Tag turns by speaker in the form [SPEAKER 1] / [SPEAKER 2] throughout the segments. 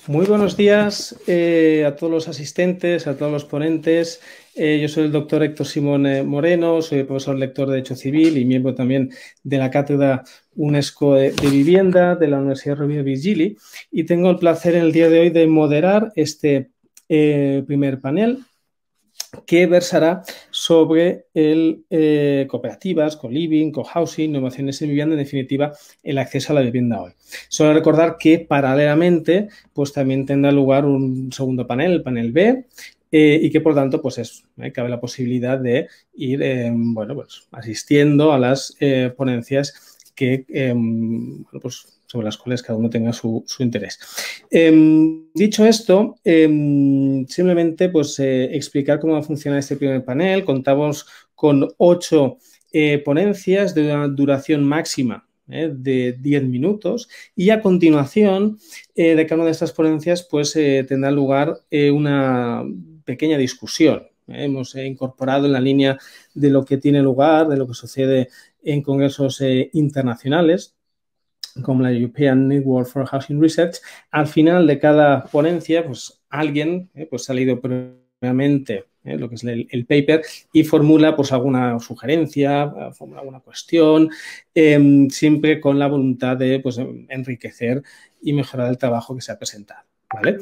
[SPEAKER 1] Muy buenos días a todos los asistentes, a todos los ponentes. Yo soy el doctor Héctor Simón Moreno, soy profesor lector de Derecho Civil y miembro también de la Cátedra UNESCO de Vivienda de la Universidad Rovira i Virgili, y tengo el placer en el día de hoy de moderar este primer panel que versará sobre cooperativas, co-living, co-housing, innovaciones en vivienda, en definitiva, el acceso a la vivienda hoy. Solo recordar que paralelamente pues también tendrá lugar un segundo panel, el panel B, y que por tanto pues cabe la posibilidad de ir pues, asistiendo a las ponencias que sobre las cuales cada uno tenga su interés. Dicho esto, simplemente pues explicar cómo va a funcionar este primer panel. Contamos con 8 ponencias de una duración máxima de 10 minutos, y a continuación de cada una de estas ponencias pues tendrá lugar una pequeña discusión. Hemos incorporado en la línea de lo que tiene lugar, de lo que sucede en congresos internacionales, como la European Network for Housing Research. Al final de cada ponencia, pues alguien pues ha leído previamente lo que es el paper y formula pues alguna sugerencia, formula alguna cuestión, siempre con la voluntad de pues enriquecer y mejorar el trabajo que se ha presentado, ¿vale?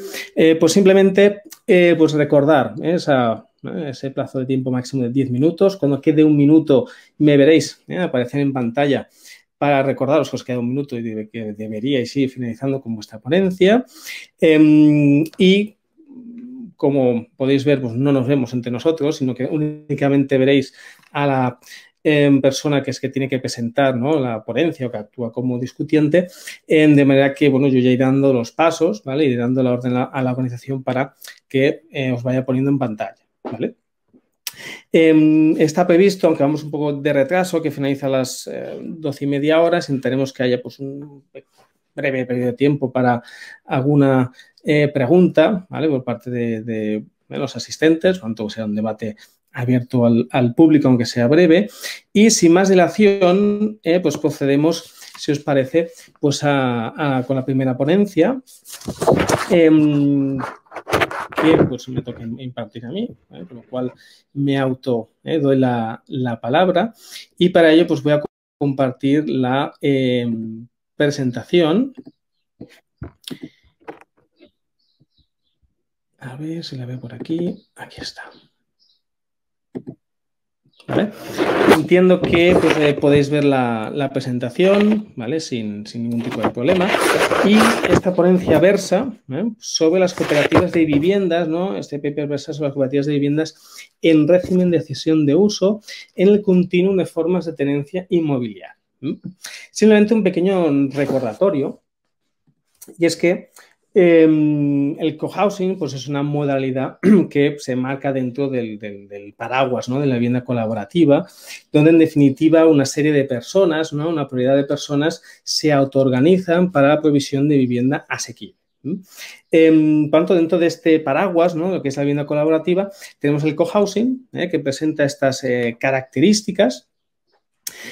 [SPEAKER 1] Pues simplemente pues recordar ese plazo de tiempo máximo de 10 minutos. Cuando quede un minuto me veréis aparecer en pantalla para recordaros que os queda un minuto y que deberíais ir finalizando con vuestra ponencia. Y como podéis ver, pues no nos vemos entre nosotros, sino que únicamente veréis a la persona que tiene que presentar, ¿no?, la ponencia, o que actúa como discutiente, de manera que, bueno, yo ya iré dando los pasos, ¿vale? Iré dando la orden a la organización para que os vaya poniendo en pantalla, ¿vale? Está previsto, aunque vamos un poco de retraso, que finaliza a las 12:30 horas. Intentaremos que haya pues un breve periodo de tiempo para alguna pregunta, ¿vale?, por parte de los asistentes, cuanto sea un debate abierto al público, aunque sea breve. Y sin más dilación, pues procedemos, si os parece, pues con la primera ponencia, que pues me toca impartir a mí, ¿vale? Con lo cual me doy la palabra, y para ello pues voy a compartir la presentación. A ver si la veo por aquí. Aquí está. ¿Vale? Entiendo que pues, podéis ver la presentación, ¿vale?, sin ningún tipo de problema. Y esta ponencia versa sobre las cooperativas de viviendas, ¿no? Este paper versa sobre las cooperativas de viviendas en régimen de cesión de uso en el continuum de formas de tenencia inmobiliaria. Simplemente un pequeño recordatorio, y es que el cohousing pues es una modalidad que se marca dentro del paraguas, ¿no?, de la vivienda colaborativa, donde en definitiva una serie de personas, ¿no?, una pluralidad de personas se autoorganizan para la provisión de vivienda asequible. Tanto dentro de este paraguas, ¿no?, lo que es la vivienda colaborativa, tenemos el cohousing, que presenta estas características: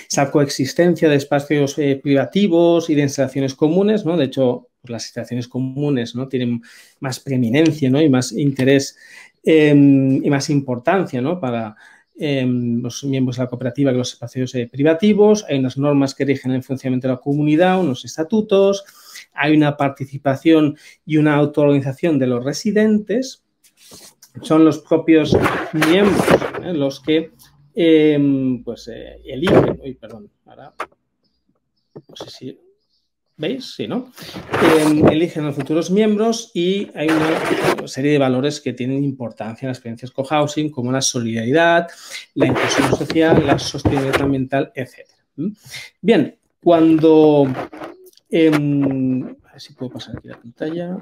[SPEAKER 1] esa coexistencia de espacios privativos y de instalaciones comunes, ¿no? De hecho, pues las instalaciones comunes, ¿no?, tienen más preeminencia, ¿no?, y más interés y más importancia, ¿no?, para los miembros de la cooperativa que los espacios privativos. Hay unas normas que rigen el funcionamiento de la comunidad, unos estatutos, hay una participación y una autoorganización de los residentes. Son los propios miembros los que eligen. Uy, perdón, ahora no sé si veis, sí, ¿no? Eligen a los futuros miembros, y hay una serie de valores que tienen importancia en las experiencias cohousing, como la solidaridad, la inclusión social, la sostenibilidad ambiental, etc. Bien, cuando a ver si puedo pasar aquí la pantalla.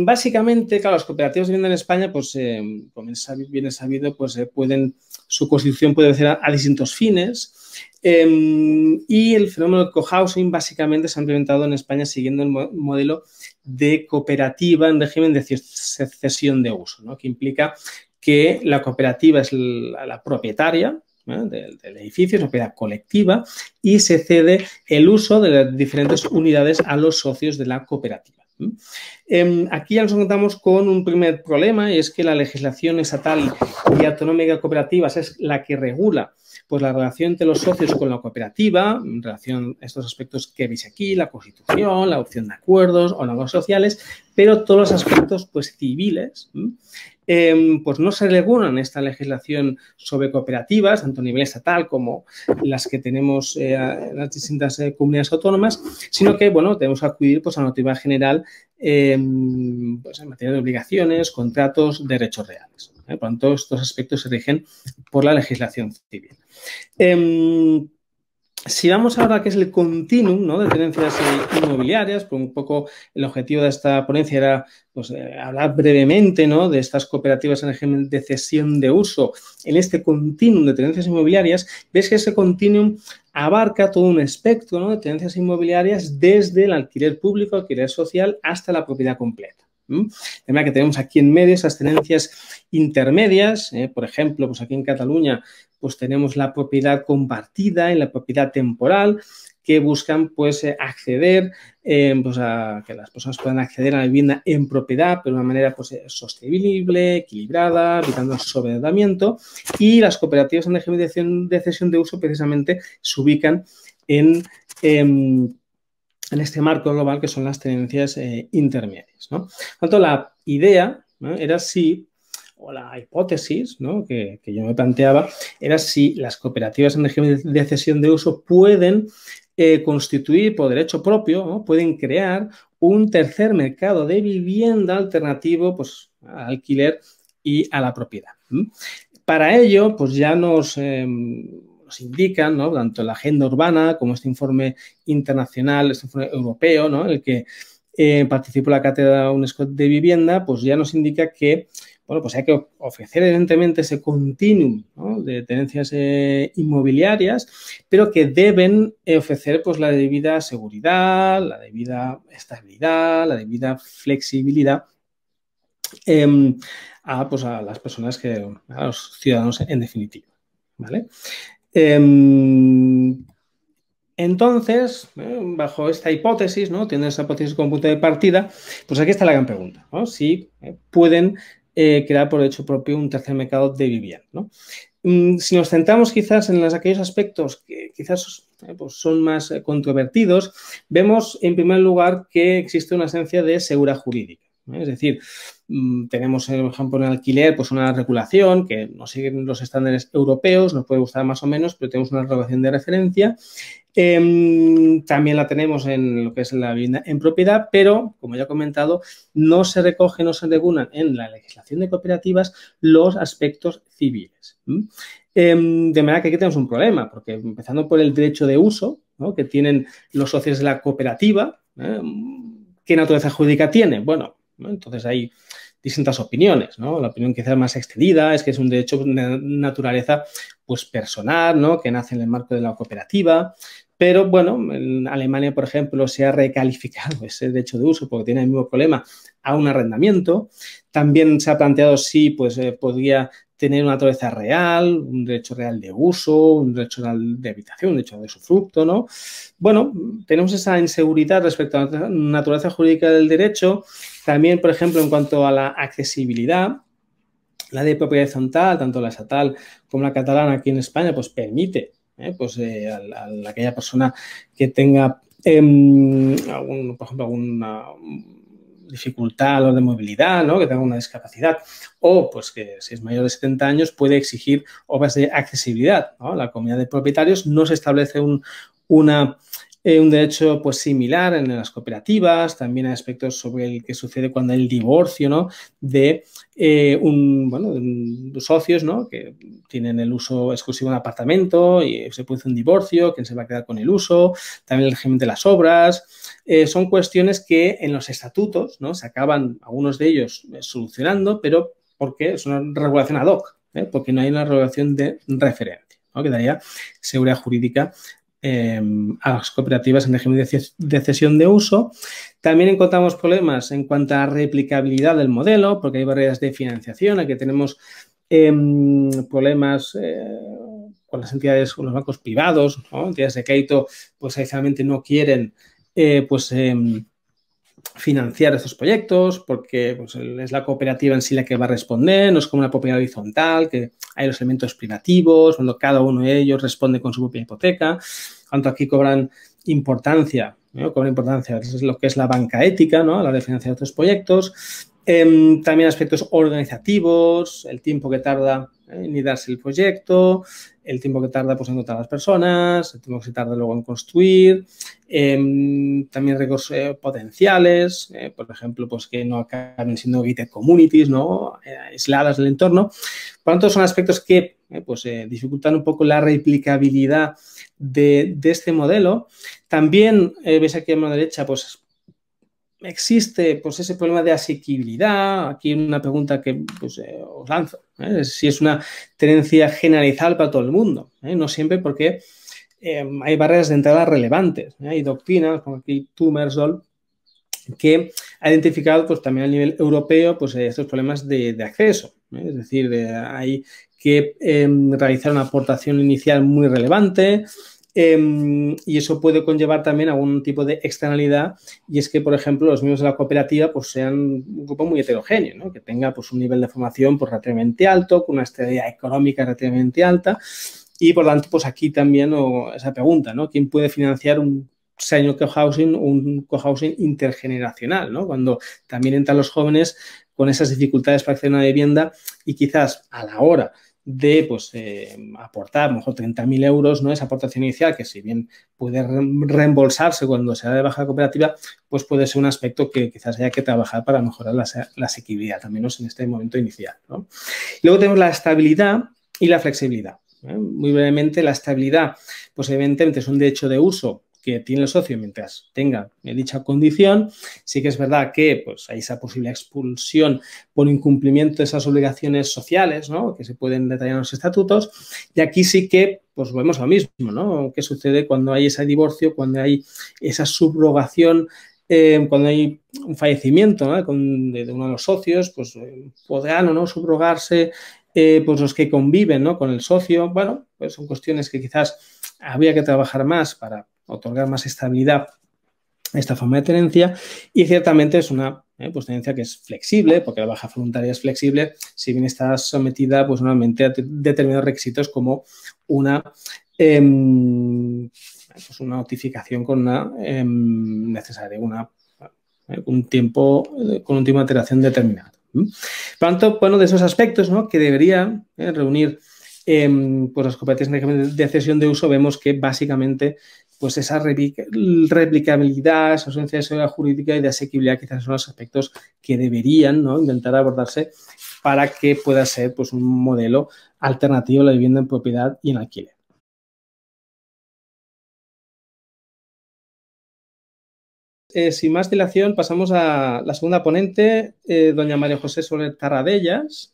[SPEAKER 1] Básicamente, claro, las cooperativas de vivienda en España, pues, como bien es sabido, pues su constitución puede ser a distintos fines, y el fenómeno del cohousing básicamente se ha implementado en España siguiendo el modelo de cooperativa en régimen de cesión de uso, ¿no?, que implica que la cooperativa es la propietaria, del edificio, es propiedad colectiva y se cede el uso de las diferentes unidades a los socios de la cooperativa. Aquí ya nos encontramos con un primer problema y es que la legislación estatal y autonómica de cooperativas es la que regula pues, la relación entre los socios con la cooperativa, en relación a estos aspectos que veis aquí, la constitución, la opción de acuerdos o normas sociales, pero todos los aspectos pues, civiles pues no se regulan en esta legislación sobre cooperativas, tanto a nivel estatal como las que tenemos en las distintas comunidades autónomas, sino que, bueno, tenemos que acudir pues, a la normativa general pues, en materia de obligaciones, contratos, derechos reales. Por lo tanto, estos aspectos se rigen por la legislación civil. Si vamos ahora a qué es el continuum, ¿no?, de tenencias inmobiliarias, pues un poco el objetivo de esta ponencia era pues, hablar brevemente, ¿no?, de estas cooperativas en régimen de cesión de uso en este continuum de tenencias inmobiliarias. Ves que ese continuum abarca todo un espectro, ¿no?, de tenencias inmobiliarias desde el alquiler público, alquiler social, hasta la propiedad completa. De manera que tenemos aquí en medio esas tenencias intermedias, por ejemplo, pues aquí en Cataluña pues tenemos la propiedad compartida y la propiedad temporal que buscan pues acceder pues a que las personas puedan acceder a la vivienda en propiedad pero de una manera pues sostenible, equilibrada, evitando el sobreendeudamiento, y las cooperativas en régimen de cesión de uso precisamente se ubican en este marco global que son las tenencias intermedias, ¿no? Por lo tanto, la idea, ¿no?, era si, o la hipótesis, ¿no?, que yo me planteaba, era si las cooperativas en régimen de cesión de uso pueden constituir por derecho propio, ¿no?, pueden crear un tercer mercado de vivienda alternativo pues, al alquiler y a la propiedad. Para ello, pues ya nos indican, ¿no?, tanto la agenda urbana como este informe internacional, este informe europeo, ¿no?, en el que participó la Cátedra UNESCO de Vivienda, pues ya nos indica que, bueno, pues hay que ofrecer evidentemente ese continuum, ¿no?, de tenencias inmobiliarias, pero que deben ofrecer pues la debida seguridad, la debida estabilidad, la debida flexibilidad pues a las personas a los ciudadanos en definitiva, ¿vale? Entonces, bajo esta hipótesis, ¿no?, teniendo esta hipótesis como punto de partida, pues aquí está la gran pregunta, ¿no?, si pueden crear por derecho propio un tercer mercado de vivienda, ¿no? Si nos centramos quizás en aquellos aspectos que quizás pues son más controvertidos, vemos en primer lugar que existe una esencia de seguridad jurídica. Es decir, tenemos, por ejemplo, en alquiler pues una regulación que no sigue los estándares europeos, nos puede gustar más o menos, pero tenemos una regulación de referencia. También la tenemos en lo que es la vivienda en propiedad, pero, como ya he comentado, no se recogen, no se regulan en la legislación de cooperativas los aspectos civiles. De manera que aquí tenemos un problema, porque empezando por el derecho de uso, ¿no?, que tienen los socios de la cooperativa, ¿qué naturaleza jurídica tiene? Bueno, ¿no?, entonces hay distintas opiniones, ¿no? La opinión quizás más extendida es que es un derecho de naturaleza pues personal, ¿no?, que nace en el marco de la cooperativa. Pero, bueno, en Alemania, por ejemplo, se ha recalificado ese derecho de uso porque tiene el mismo problema a un arrendamiento. También se ha planteado si pues, podría tener una naturaleza real, un derecho real de uso, un derecho real de habitación, un derecho de usufructo, ¿no? Bueno, tenemos esa inseguridad respecto a la naturaleza jurídica del derecho. También, por ejemplo, en cuanto a la accesibilidad, la ley de propiedad horizontal, tanto la estatal como la catalana aquí en España, pues permite pues, a aquella persona que tenga, por ejemplo, alguna dificultad a la hora de movilidad, ¿no?, que tenga una discapacidad, o pues que si es mayor de 70 años puede exigir obras de accesibilidad, ¿no? La comunidad de propietarios no se establece un derecho pues similar en las cooperativas. También hay aspectos sobre el que sucede cuando hay el divorcio, ¿no?, de de socios, ¿no?, que tienen el uso exclusivo de un apartamento y se produce un divorcio, quién se va a quedar con el uso, también el régimen de las obras. Son cuestiones que en los estatutos, ¿no?, se acaban algunos de ellos solucionando, pero porque es una regulación ad hoc, porque no hay una regulación de referencia, ¿no?, que daría seguridad jurídica a las cooperativas en régimen de cesión de uso. También encontramos problemas en cuanto a replicabilidad del modelo, porque hay barreras de financiación, aquí tenemos problemas con las entidades, con los bancos privados, ¿no? Entidades de crédito, pues adicionalmente no quieren financiar estos proyectos porque pues, es la cooperativa en sí la que va a responder, no es como una propiedad horizontal, que hay los elementos privativos, cuando cada uno de ellos responde con su propia hipoteca, cuanto aquí cobran importancia, ¿no? Cobran importancia, eso es lo que es la banca ética, ¿no? A la hora de financiar estos proyectos. También aspectos organizativos, el tiempo que tarda en darse el proyecto, el tiempo que tarda pues, en encontrar a las personas, el tiempo que se tarda luego en construir, también riesgos potenciales, por ejemplo, pues que no acaben siendo gated communities, ¿no? Aisladas del entorno. Por lo tanto, son aspectos que dificultan un poco la replicabilidad de este modelo. También, ves aquí a mano derecha, pues existe pues ese problema de asequibilidad. Aquí una pregunta que pues, os lanzo, si es una tendencia generalizada para todo el mundo, no siempre, porque hay barreras de entrada relevantes, hay doctrinas como aquí Tumersdorf que ha identificado pues también a nivel europeo pues estos problemas de acceso, es decir, hay que realizar una aportación inicial muy relevante. Y eso puede conllevar también algún tipo de externalidad, y es que, por ejemplo, los miembros de la cooperativa pues sean un grupo muy heterogéneo, ¿no? Que tenga pues un nivel de formación pues relativamente alto, con una estabilidad económica relativamente alta, y por lo tanto pues aquí también esa pregunta, ¿no? ¿Quién puede financiar un senior cohousing o un cohousing intergeneracional, ¿no? Cuando también entran los jóvenes con esas dificultades para acceder a una vivienda y quizás a la hora de pues, aportar a lo mejor 30.000 euros, ¿no? Esa aportación inicial, que si bien puede reembolsarse cuando se da de baja la cooperativa, pues puede ser un aspecto que quizás haya que trabajar para mejorar la asequibilidad, al menos en este momento inicial, ¿no? Luego tenemos la estabilidad y la flexibilidad. Muy brevemente, la estabilidad, pues evidentemente es un derecho de uso que tiene el socio mientras tenga dicha condición. Sí que es verdad que pues, hay esa posible expulsión por incumplimiento de esas obligaciones sociales, ¿no? Que se pueden detallar en los estatutos. Y aquí sí que pues volvemos a lo mismo, ¿no? ¿Qué sucede cuando hay ese divorcio, cuando hay esa subrogación, cuando hay un fallecimiento, ¿no? de uno de los socios? Pues podrán o no subrogarse pues los que conviven, ¿no? Con el socio. Bueno, pues son cuestiones que quizás habría que trabajar más para otorgar más estabilidad a esta forma de tenencia, y ciertamente es una pues tenencia que es flexible, porque la baja voluntaria es flexible, si bien está sometida pues normalmente a determinados requisitos como una pues una notificación con una necesaria, un tiempo con un tiempo de alteración determinado. Por lo tanto, bueno, de esos aspectos, ¿no? Que deberían reunir pues las cooperativas de cesión de uso, vemos que básicamente pues esa replicabilidad, esa ausencia de seguridad jurídica y de asequibilidad quizás son los aspectos que deberían, ¿no? Intentar abordarse para que pueda ser pues un modelo alternativo a la vivienda en propiedad y en alquiler. Sin más dilación, pasamos a la segunda ponente, doña María José Soler Tarradellas,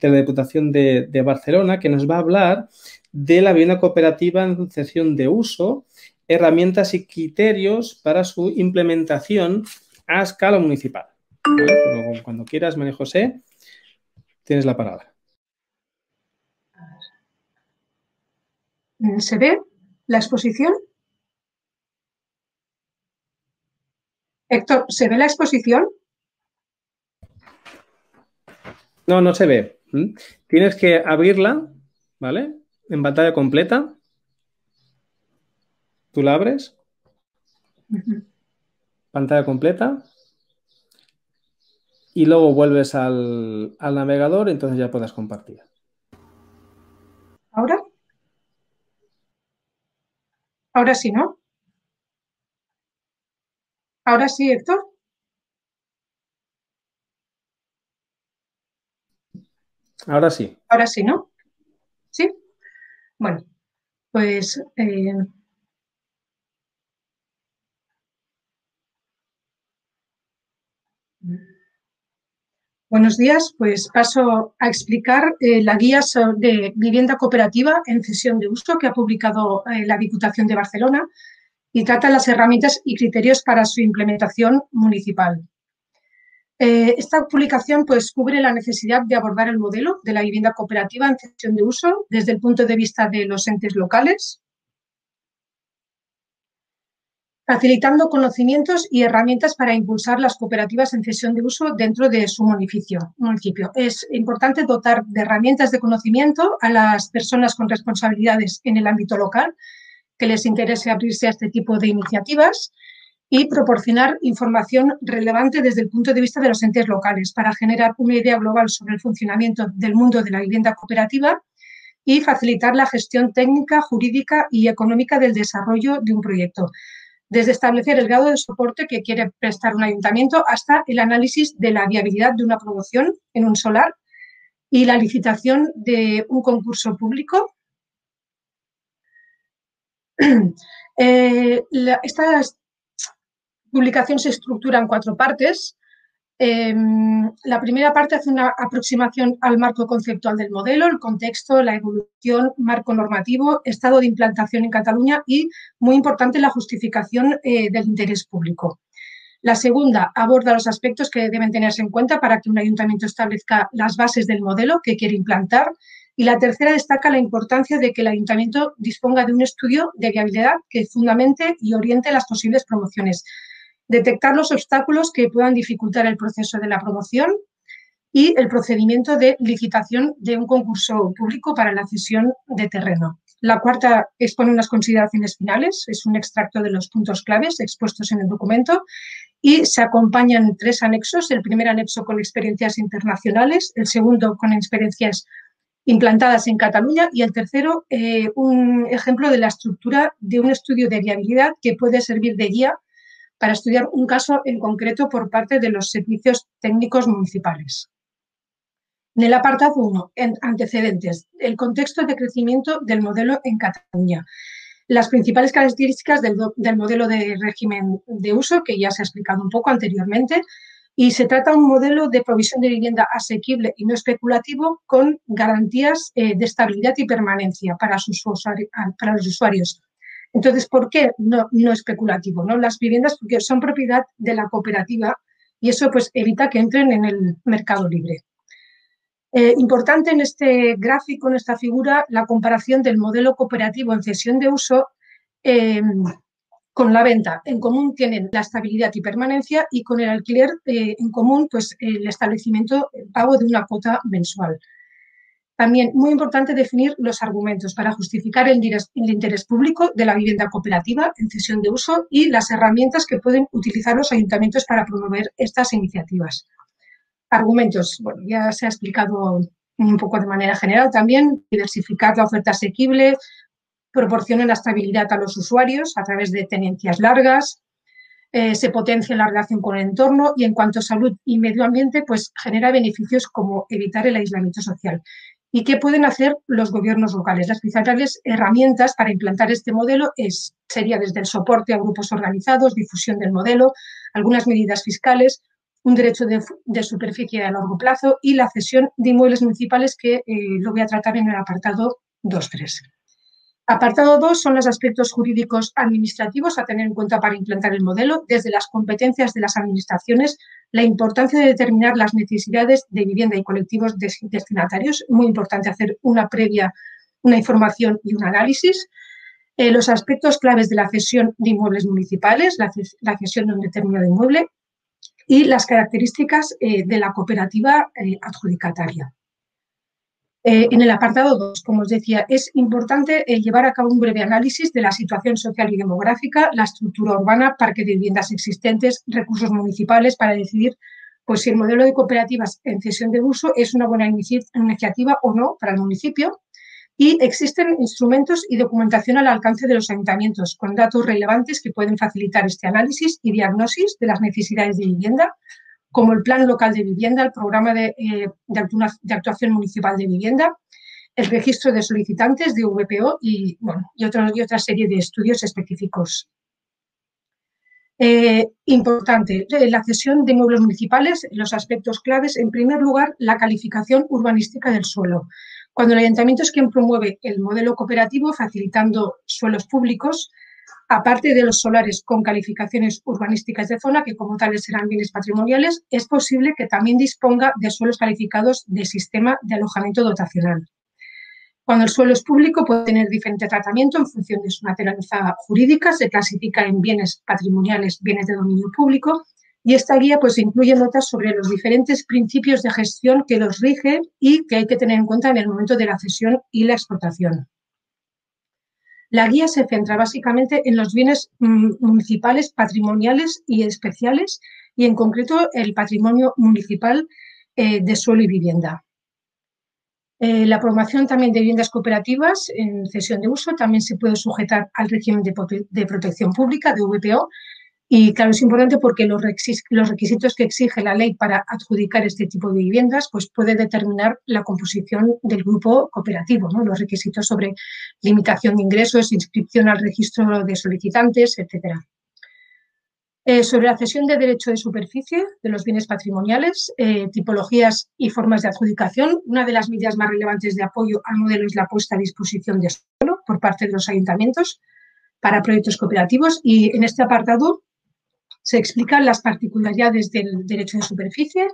[SPEAKER 1] de la Diputación de Barcelona, que nos va a hablar de la vivienda cooperativa en cesión de uso, herramientas y criterios para su implementación a escala municipal. Pero cuando quieras, María José, tienes la palabra.
[SPEAKER 2] ¿Se ve la exposición? Héctor, ¿se ve la exposición?
[SPEAKER 1] No, no se ve. Tienes que abrirla, ¿vale? En pantalla completa. Tú la abres. Pantalla completa. Y luego vuelves al navegador, entonces ya puedes compartir.
[SPEAKER 2] ¿Ahora? Ahora sí, ¿no? Ahora sí, Héctor.
[SPEAKER 1] Ahora sí.
[SPEAKER 2] Ahora sí, ¿no? Sí. Bueno, pues buenos días, pues paso a explicar la guía de vivienda cooperativa en cesión de uso que ha publicado la Diputación de Barcelona y trata las herramientas y criterios para su implementación municipal. Esta publicación pues, cubre la necesidad de abordar el modelo de la vivienda cooperativa en cesión de uso desde el punto de vista de los entes locales, facilitando conocimientos y herramientas para impulsar las cooperativas en cesión de uso dentro de su municipio. Es importante dotar de herramientas de conocimiento a las personas con responsabilidades en el ámbito local que les interese abrirse a este tipo de iniciativas y proporcionar información relevante desde el punto de vista de los entes locales para generar una idea global sobre el funcionamiento del mundo de la vivienda cooperativa y facilitar la gestión técnica, jurídica y económica del desarrollo de un proyecto, desde establecer el grado de soporte que quiere prestar un ayuntamiento hasta el análisis de la viabilidad de una promoción en un solar y la licitación de un concurso público. Esta publicación se estructura en 4 partes. La primera parte hace una aproximación al marco conceptual del modelo, el contexto, la evolución, marco normativo, estado de implantación en Cataluña y, muy importante, la justificación del interés público. La segunda aborda los aspectos que deben tenerse en cuenta para que un ayuntamiento establezca las bases del modelo que quiere implantar. Y la tercera destaca la importancia de que el ayuntamiento disponga de un estudio de viabilidad que fundamente y oriente las posibles promociones, detectar los obstáculos que puedan dificultar el proceso de la promoción y el procedimiento de licitación de un concurso público para la cesión de terreno. La cuarta expone unas consideraciones finales, es un extracto de los puntos claves expuestos en el documento y se acompañan 3 anexos, el primer anexo con experiencias internacionales, el segundo con experiencias implantadas en Cataluña y el tercero un ejemplo de la estructura de un estudio de viabilidad que puede servir de guía para estudiar un caso en concreto por parte de los servicios técnicos municipales. En el apartado 1, antecedentes, el contexto de crecimiento del modelo en Cataluña. Las principales características del modelo de régimen de uso, que ya se ha explicado un poco anteriormente, y se trata de un modelo de provisión de vivienda asequible y no especulativo con garantías de estabilidad y permanencia para los usuarios. Entonces, ¿por qué no especulativo? ¿No? Las viviendas porque son propiedad de la cooperativa y eso pues, evita que entren en el mercado libre. Importante en este gráfico, en esta figura, la comparación del modelo cooperativo en cesión de uso con la venta. En común tienen la estabilidad y permanencia y con el alquiler en común pues, el establecimiento, el pago de una cuota mensual. También muy importante definir los argumentos para justificar el interés público de la vivienda cooperativa en cesión de uso y las herramientas que pueden utilizar los ayuntamientos para promover estas iniciativas. Argumentos, bueno, ya se ha explicado un poco de manera general también, diversificar la oferta asequible, proporciona la estabilidad a los usuarios a través de tenencias largas, se potencia la relación con el entorno y en cuanto a salud y medio ambiente, pues genera beneficios como evitar el aislamiento social. ¿Y qué pueden hacer los gobiernos locales? Las principales herramientas para implantar este modelo sería desde el soporte a grupos organizados, difusión del modelo, algunas medidas fiscales, un derecho de superficie a largo plazo y la cesión de inmuebles municipales que lo voy a tratar en el apartado 2.3. Apartado 2 son los aspectos jurídicos administrativos a tener en cuenta para implantar el modelo, desde las competencias de las administraciones, la importancia de determinar las necesidades de vivienda y colectivos destinatarios, muy importante hacer una información y un análisis, los aspectos claves de la cesión de inmuebles municipales, la cesión de un determinado inmueble y las características de la cooperativa adjudicataria. En el apartado 2, como os decía, es importante llevar a cabo un breve análisis de la situación social y demográfica, la estructura urbana, parque de viviendas existentes, recursos municipales para decidir pues, si el modelo de cooperativas en cesión de uso es una buena iniciativa o no para el municipio. Y existen instrumentos y documentación al alcance de los ayuntamientos con datos relevantes que pueden facilitar este análisis y diagnosis de las necesidades de vivienda, como el Plan Local de Vivienda, el Programa de Actuación Municipal de Vivienda, el Registro de Solicitantes de VPO y otra serie de estudios específicos. Importante, la cesión de inmuebles municipales, los aspectos claves, en primer lugar, la calificación urbanística del suelo. Cuando el ayuntamiento es quien promueve el modelo cooperativo, facilitando suelos públicos, Aparte de los solares con calificaciones urbanísticas de zona, que como tales serán bienes patrimoniales, es posible que también disponga de suelos calificados de sistema de alojamiento dotacional. Cuando el suelo es público puede tener diferente tratamiento en función de su naturaleza jurídica, se clasifica en bienes patrimoniales, bienes de dominio público, y esta guía pues incluye notas sobre los diferentes principios de gestión que los rige y que hay que tener en cuenta en el momento de la cesión y la explotación. La guía se centra básicamente en los bienes municipales, patrimoniales y especiales, y en concreto el patrimonio municipal de suelo y vivienda. La promoción también de viviendas cooperativas en cesión de uso también se puede sujetar al régimen de protección pública, de VPO, y claro, es importante porque los requisitos que exige la ley para adjudicar este tipo de viviendas pues puede determinar la composición del grupo cooperativo, ¿no? Los requisitos sobre limitación de ingresos, inscripción al registro de solicitantes, etcétera. Sobre la cesión de derecho de superficie de los bienes patrimoniales, tipologías y formas de adjudicación, una de las medidas más relevantes de apoyo al modelo es la puesta a disposición de suelo por parte de los ayuntamientos para proyectos cooperativos, y en este apartado se explican las particularidades del derecho de superficie,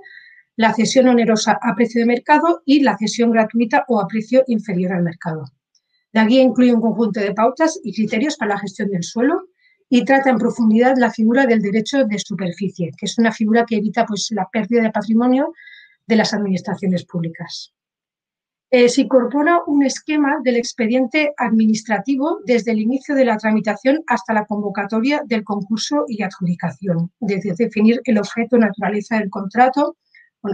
[SPEAKER 2] la cesión onerosa a precio de mercado y la cesión gratuita o a precio inferior al mercado. La guía incluye un conjunto de pautas y criterios para la gestión del suelo y trata en profundidad la figura del derecho de superficie, que es una figura que evita pues, la pérdida de patrimonio de las administraciones públicas. Se incorpora un esquema del expediente administrativo desde el inicio de la tramitación hasta la convocatoria del concurso y adjudicación, desde definir el objeto, naturaleza del contrato,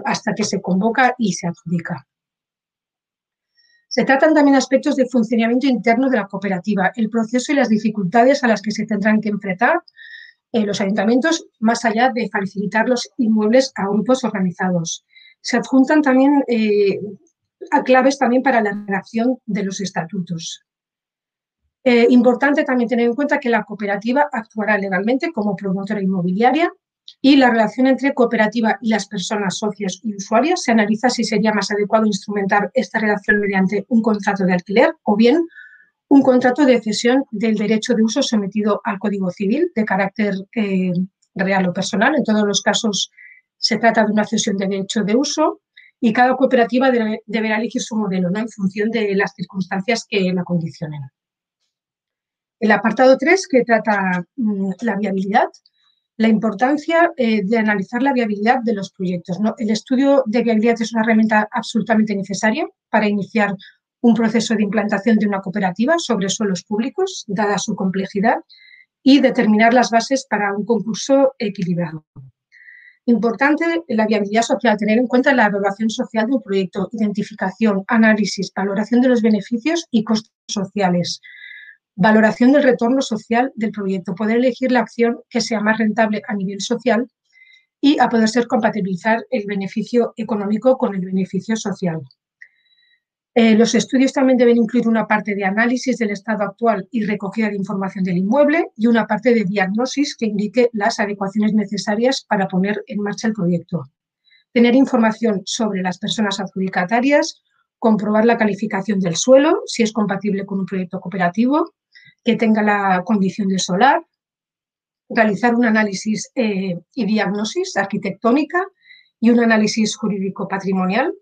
[SPEAKER 2] hasta que se convoca y se adjudica. Se tratan también aspectos de funcionamiento interno de la cooperativa, el proceso y las dificultades a las que se tendrán que enfrentar los ayuntamientos, más allá de facilitar los inmuebles a grupos organizados. Se adjuntan también a claves también para la redacción de los estatutos. Importante también tener en cuenta que la cooperativa actuará legalmente como promotora inmobiliaria y la relación entre cooperativa y las personas socias y usuarias se analiza si sería más adecuado instrumentar esta relación mediante un contrato de alquiler o bien un contrato de cesión del derecho de uso sometido al Código Civil de carácter real o personal. En todos los casos se trata de una cesión de derecho de uso y cada cooperativa deberá elegir su modelo, ¿no? En función de las circunstancias que la condicionen. El apartado 3, que trata la viabilidad, la importancia de analizar la viabilidad de los proyectos, ¿no? El estudio de viabilidad es una herramienta absolutamente necesaria para iniciar un proceso de implantación de una cooperativa sobre suelos públicos, dada su complejidad, y determinar las bases para un concurso equilibrado. Importante la viabilidad social, tener en cuenta la evaluación social de un proyecto, identificación, análisis, valoración de los beneficios y costos sociales, valoración del retorno social del proyecto, poder elegir la acción que sea más rentable a nivel social y a poder ser compatibilizar el beneficio económico con el beneficio social. Los estudios también deben incluir una parte de análisis del estado actual y recogida de información del inmueble y una parte de diagnosis que indique las adecuaciones necesarias para poner en marcha el proyecto. Tener información sobre las personas adjudicatarias, comprobar la calificación del suelo, si es compatible con un proyecto cooperativo, que tenga la condición de solar, realizar un análisis y diagnosis arquitectónica y un análisis jurídico patrimonial.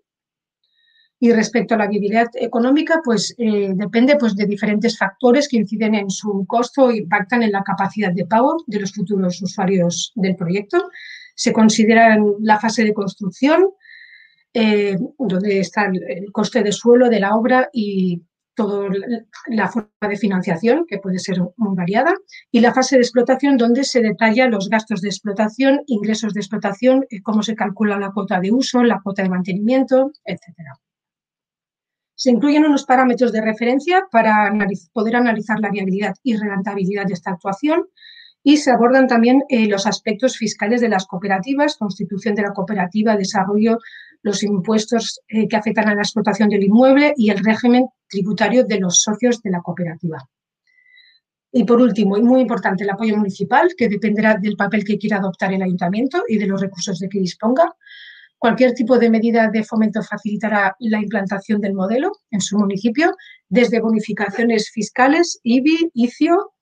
[SPEAKER 2] Y respecto a la viabilidad económica, pues depende pues, de diferentes factores que inciden en su costo e impactan en la capacidad de pago de los futuros usuarios del proyecto. Se considera la fase de construcción, donde está el coste de suelo de la obra y toda la forma de financiación, que puede ser muy variada, y la fase de explotación, donde se detallan los gastos de explotación, ingresos de explotación, cómo se calcula la cuota de uso, la cuota de mantenimiento, etcétera. Se incluyen unos parámetros de referencia para poder analizar la viabilidad y rentabilidad de esta actuación y se abordan también los aspectos fiscales de las cooperativas, constitución de la cooperativa, desarrollo, los impuestos que afectan a la explotación del inmueble y el régimen tributario de los socios de la cooperativa. Y por último, y muy importante, el apoyo municipal, que dependerá del papel que quiera adoptar el ayuntamiento y de los recursos de que disponga. Cualquier tipo de medida de fomento facilitará la implantación del modelo en su municipio, desde bonificaciones fiscales, IBI, ICIO,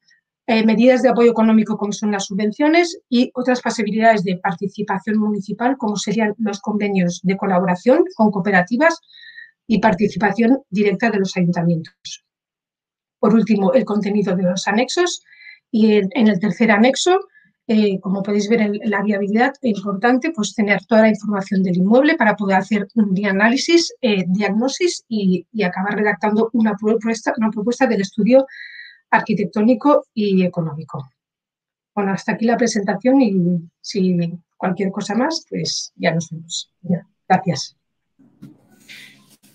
[SPEAKER 2] medidas de apoyo económico como son las subvenciones y otras posibilidades de participación municipal como serían los convenios de colaboración con cooperativas y participación directa de los ayuntamientos. Por último, el contenido de los anexos y en el tercer anexo, como podéis ver en la viabilidad, es importante pues, tener toda la información del inmueble para poder hacer un análisis, diagnosis y acabar redactando una propuesta del estudio arquitectónico y económico. Bueno, hasta aquí la presentación y si cualquier cosa más, pues ya nos vemos. Gracias.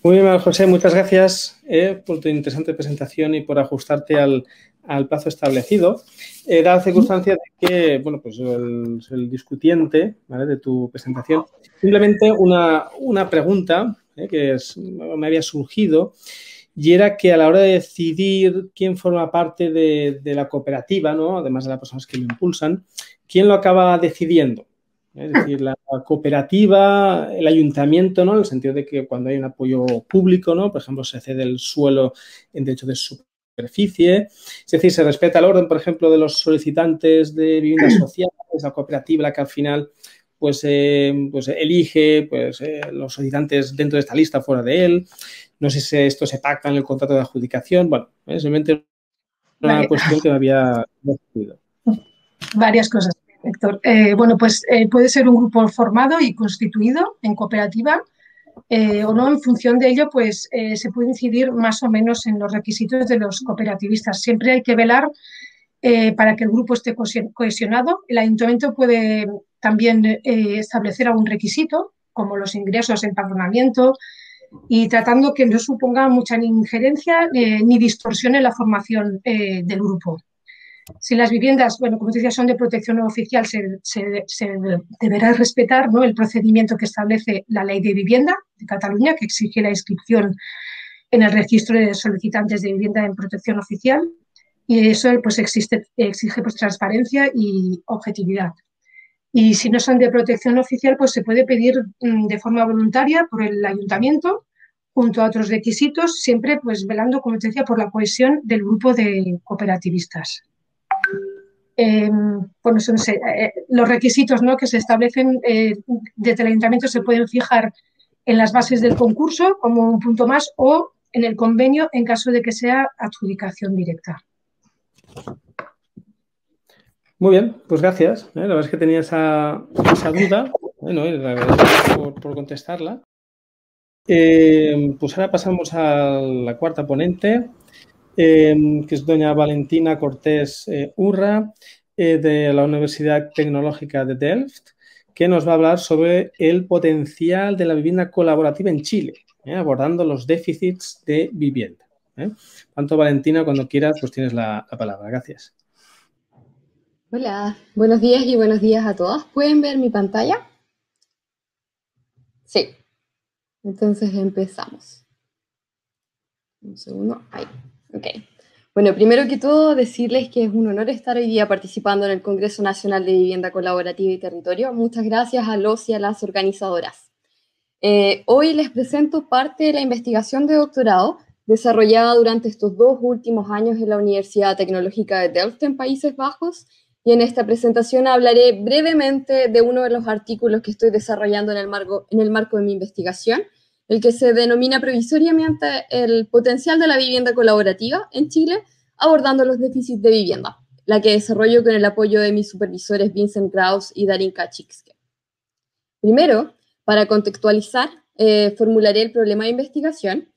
[SPEAKER 1] Muy bien, José, muchas gracias por tu interesante presentación y por ajustarte al plazo establecido. Da la circunstancia de que, bueno, pues el discutiente, ¿vale?, de tu presentación, simplemente una pregunta que me había surgido, y era que a la hora de decidir quién forma parte de la cooperativa, ¿no?, además de las personas que lo impulsan, ¿quién lo acaba decidiendo? Es decir, la cooperativa, el ayuntamiento, ¿no?, en el sentido de que cuando hay un apoyo público, ¿no?, por ejemplo, se cede el suelo en derecho de superficie, es decir, se respeta el orden, por ejemplo, de los solicitantes de viviendas sociales, la cooperativa la que al final pues elige los solicitantes dentro de esta lista o fuera de él. No sé si esto se pacta en el contrato de adjudicación. Bueno, es simplemente una cuestión que me había ocurrido.
[SPEAKER 2] Varias cosas, Héctor. Bueno, pues puede ser un grupo formado y constituido en cooperativa o no. En función de ello, pues se puede incidir más o menos en los requisitos de los cooperativistas. Siempre hay que velar para que el grupo esté cohesionado. El ayuntamiento puede también establecer algún requisito, como los ingresos, empadronamiento, y tratando que no suponga mucha ni injerencia ni distorsione la formación del grupo. Si las viviendas, bueno, como decía, son de protección oficial, se deberá respetar, ¿no?, el procedimiento que establece la Ley de Vivienda de Cataluña, que exige la inscripción en el registro de solicitantes de vivienda en protección oficial, y eso pues exige pues, transparencia y objetividad. Y si no son de protección oficial, pues se puede pedir de forma voluntaria por el ayuntamiento, junto a otros requisitos, siempre pues velando, como te decía, por la cohesión del grupo de cooperativistas. Bueno, los requisitos, ¿no?, que se establecen desde el ayuntamiento se pueden fijar en las bases del concurso como un punto más o en el convenio en caso de que sea adjudicación directa.
[SPEAKER 1] Muy bien, pues gracias. La verdad es que tenía esa duda. Bueno, la verdad por contestarla. Pues ahora pasamos a la cuarta ponente, que es doña Valentina Cortés Urra, de la Universidad Tecnológica de Delft, que nos va a hablar sobre el potencial de la vivienda colaborativa en Chile, abordando los déficits de vivienda. Tanto, Valentina, cuando quieras, pues tienes la palabra. Gracias.
[SPEAKER 3] Hola, buenos días y buenos días a todos. ¿Pueden ver mi pantalla? Sí. Entonces empezamos. Un segundo. Ahí. Ok. Bueno, primero que todo, decirles que es un honor estar hoy día participando en el Congreso Nacional de Vivienda Colaborativa y Territorio. Muchas gracias a los y a las organizadoras. Hoy les presento parte de la investigación de doctorado desarrollada durante estos 2 últimos años en la Universidad Tecnológica de Delft en Países Bajos. Y en esta presentación hablaré brevemente de uno de los artículos que estoy desarrollando en el marco de mi investigación, el que se denomina provisoriamente el potencial de la vivienda colaborativa en Chile, abordando los déficits de vivienda, la que desarrollo con el apoyo de mis supervisores Vincent Kraus y Darin Kaczynski. Primero, para contextualizar, formularé el problema de investigación.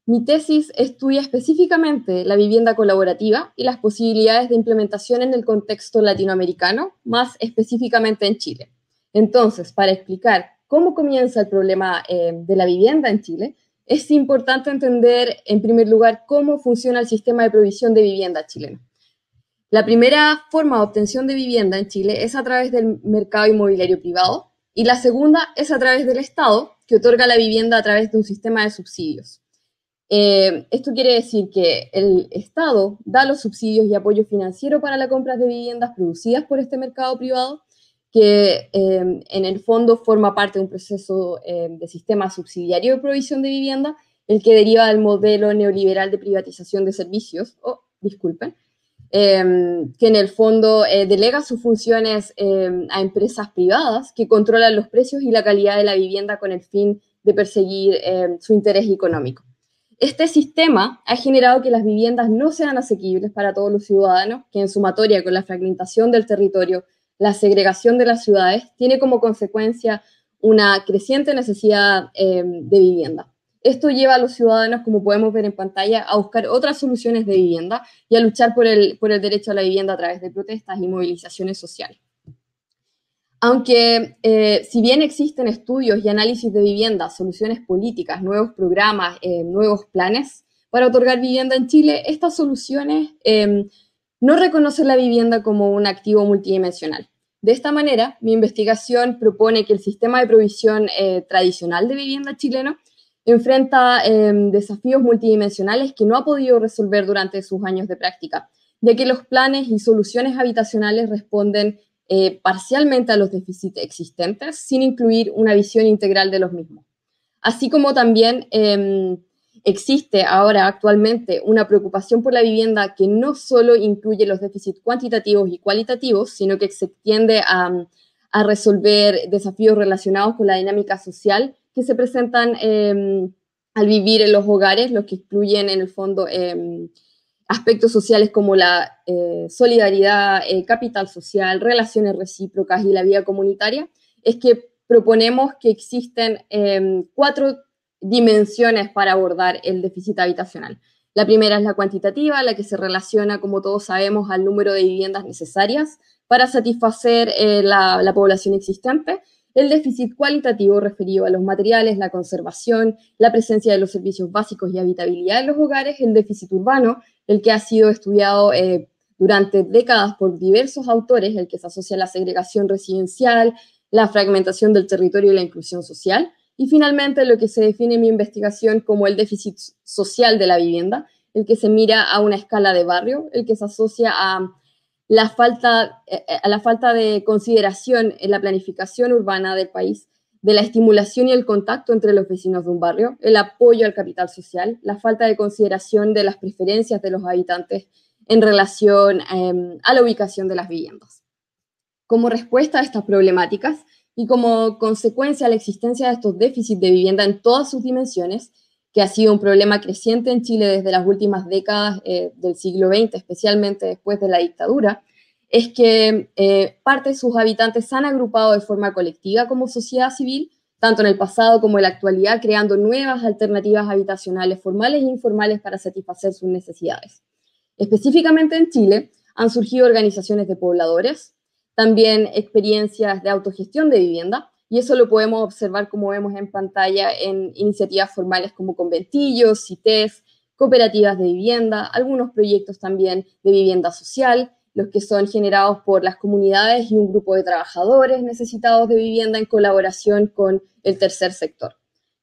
[SPEAKER 3] Mi tesis estudia específicamente la vivienda colaborativa y las posibilidades de implementación en el contexto latinoamericano, más específicamente en Chile. Entonces, para explicar cómo comienza el problema de la vivienda en Chile, es importante entender, en primer lugar, cómo funciona el sistema de provisión de vivienda chileno. La primera forma de obtención de vivienda en Chile es a través del mercado inmobiliario privado y la segunda es a través del Estado, que otorga la vivienda a través de un sistema de subsidios. Esto quiere decir que el Estado da los subsidios y apoyo financiero para la compra de viviendas producidas por este mercado privado, que en el fondo forma parte de un proceso de sistema subsidiario de provisión de vivienda, el que deriva del modelo neoliberal de privatización de servicios, disculpen, que en el fondo delega sus funciones a empresas privadas que controlan los precios y la calidad de la vivienda con el fin de perseguir su interés económico. Este sistema ha generado que las viviendas no sean asequibles para todos los ciudadanos, que en sumatoria con la fragmentación del territorio, la segregación de las ciudades, tiene como consecuencia una creciente necesidad de vivienda. Esto lleva a los ciudadanos, como podemos ver en pantalla, a buscar otras soluciones de vivienda y a luchar por el derecho a la vivienda a través de protestas y movilizaciones sociales. Aunque si bien existen estudios y análisis de vivienda, soluciones políticas, nuevos programas, nuevos planes para otorgar vivienda en Chile, estas soluciones no reconocen la vivienda como un activo multidimensional. De esta manera, mi investigación propone que el sistema de provisión tradicional de vivienda chileno enfrenta desafíos multidimensionales que no ha podido resolver durante sus años de práctica, ya que los planes y soluciones habitacionales responden parcialmente a los déficits existentes, sin incluir una visión integral de los mismos. Así como también existe ahora actualmente una preocupación por la vivienda que no solo incluye los déficits cuantitativos y cualitativos, sino que se extiende a resolver desafíos relacionados con la dinámica social que se presentan al vivir en los hogares, los que incluyen en el fondo aspectos sociales como la solidaridad, capital social, relaciones recíprocas y la vida comunitaria, es que proponemos que existen 4 dimensiones para abordar el déficit habitacional. La primera es la cuantitativa, la que se relaciona, como todos sabemos, al número de viviendas necesarias para satisfacer la población existente. El déficit cualitativo referido a los materiales, la conservación, la presencia de los servicios básicos y habitabilidad en los hogares. El déficit urbano, el que ha sido estudiado durante décadas por diversos autores, el que se asocia a la segregación residencial, la fragmentación del territorio y la inclusión social. Y finalmente, lo que se define en mi investigación como el déficit social de la vivienda, el que se mira a una escala de barrio, el que se asocia a la falta de consideración en la planificación urbana del país, de la estimulación y el contacto entre los vecinos de un barrio, el apoyo al capital social, la falta de consideración de las preferencias de los habitantes en relación a la ubicación de las viviendas. Como respuesta a estas problemáticas y como consecuencia a la existencia de estos déficits de vivienda en todas sus dimensiones, que ha sido un problema creciente en Chile desde las últimas décadas del siglo XX, especialmente después de la dictadura, es que parte de sus habitantes se han agrupado de forma colectiva como sociedad civil, tanto en el pasado como en la actualidad, creando nuevas alternativas habitacionales formales e informales para satisfacer sus necesidades. Específicamente en Chile han surgido organizaciones de pobladores, también experiencias de autogestión de vivienda, y eso lo podemos observar, como vemos en pantalla, en iniciativas formales como conventillos, CITES, cooperativas de vivienda, algunos proyectos también de vivienda social, los que son generados por las comunidades y un grupo de trabajadores necesitados de vivienda en colaboración con el tercer sector.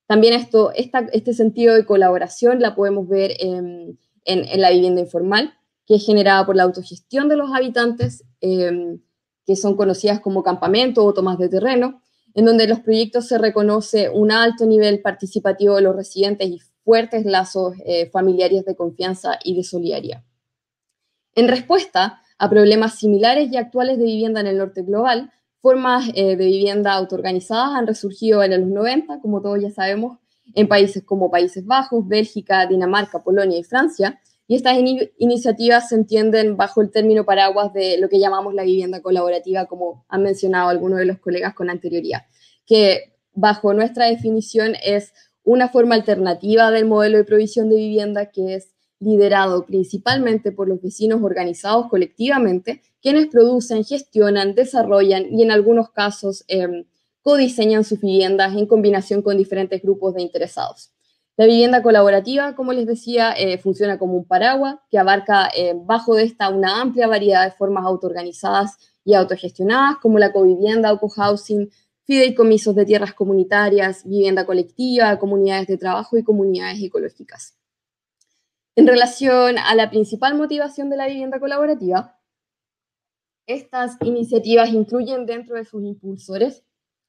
[SPEAKER 3] También este sentido de colaboración la podemos ver en la vivienda informal, que es generada por la autogestión de los habitantes, que son conocidas como campamentos o tomas de terreno, en donde en los proyectos se reconoce un alto nivel participativo de los residentes y fuertes lazos familiares de confianza y de solidaridad. En respuesta a problemas similares y actuales de vivienda en el norte global, formas de vivienda autoorganizadas han resurgido en los 90, como todos ya sabemos, en países como Países Bajos, Bélgica, Dinamarca, Polonia y Francia, y estas iniciativas se entienden bajo el término paraguas de lo que llamamos la vivienda colaborativa, como han mencionado algunos de los colegas con anterioridad, que bajo nuestra definición es una forma alternativa del modelo de provisión de vivienda que es liderado principalmente por los vecinos organizados colectivamente, quienes producen, gestionan, desarrollan y en algunos casos codiseñan sus viviendas en combinación con diferentes grupos de interesados. La vivienda colaborativa, como les decía, funciona como un paraguas que abarca bajo de esta una amplia variedad de formas autoorganizadas y autogestionadas, como la covivienda o cohousing, fideicomisos de tierras comunitarias, vivienda colectiva, comunidades de trabajo y comunidades ecológicas. En relación a la principal motivación de la vivienda colaborativa, estas iniciativas incluyen dentro de sus impulsores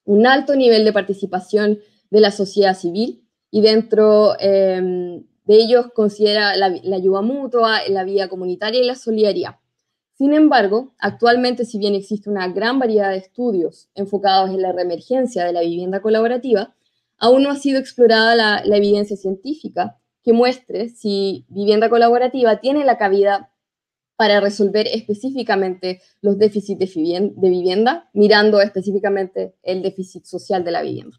[SPEAKER 3] un alto nivel de participación de la sociedad civil, y dentro de ellos considera la ayuda mutua, la vida comunitaria y la solidaridad. Sin embargo, actualmente, si bien existe una gran variedad de estudios enfocados en la reemergencia de la vivienda colaborativa, aún no ha sido explorada la evidencia científica que muestre si vivienda colaborativa tiene la cabida para resolver específicamente los déficits de vivienda, mirando específicamente el déficit social de la vivienda.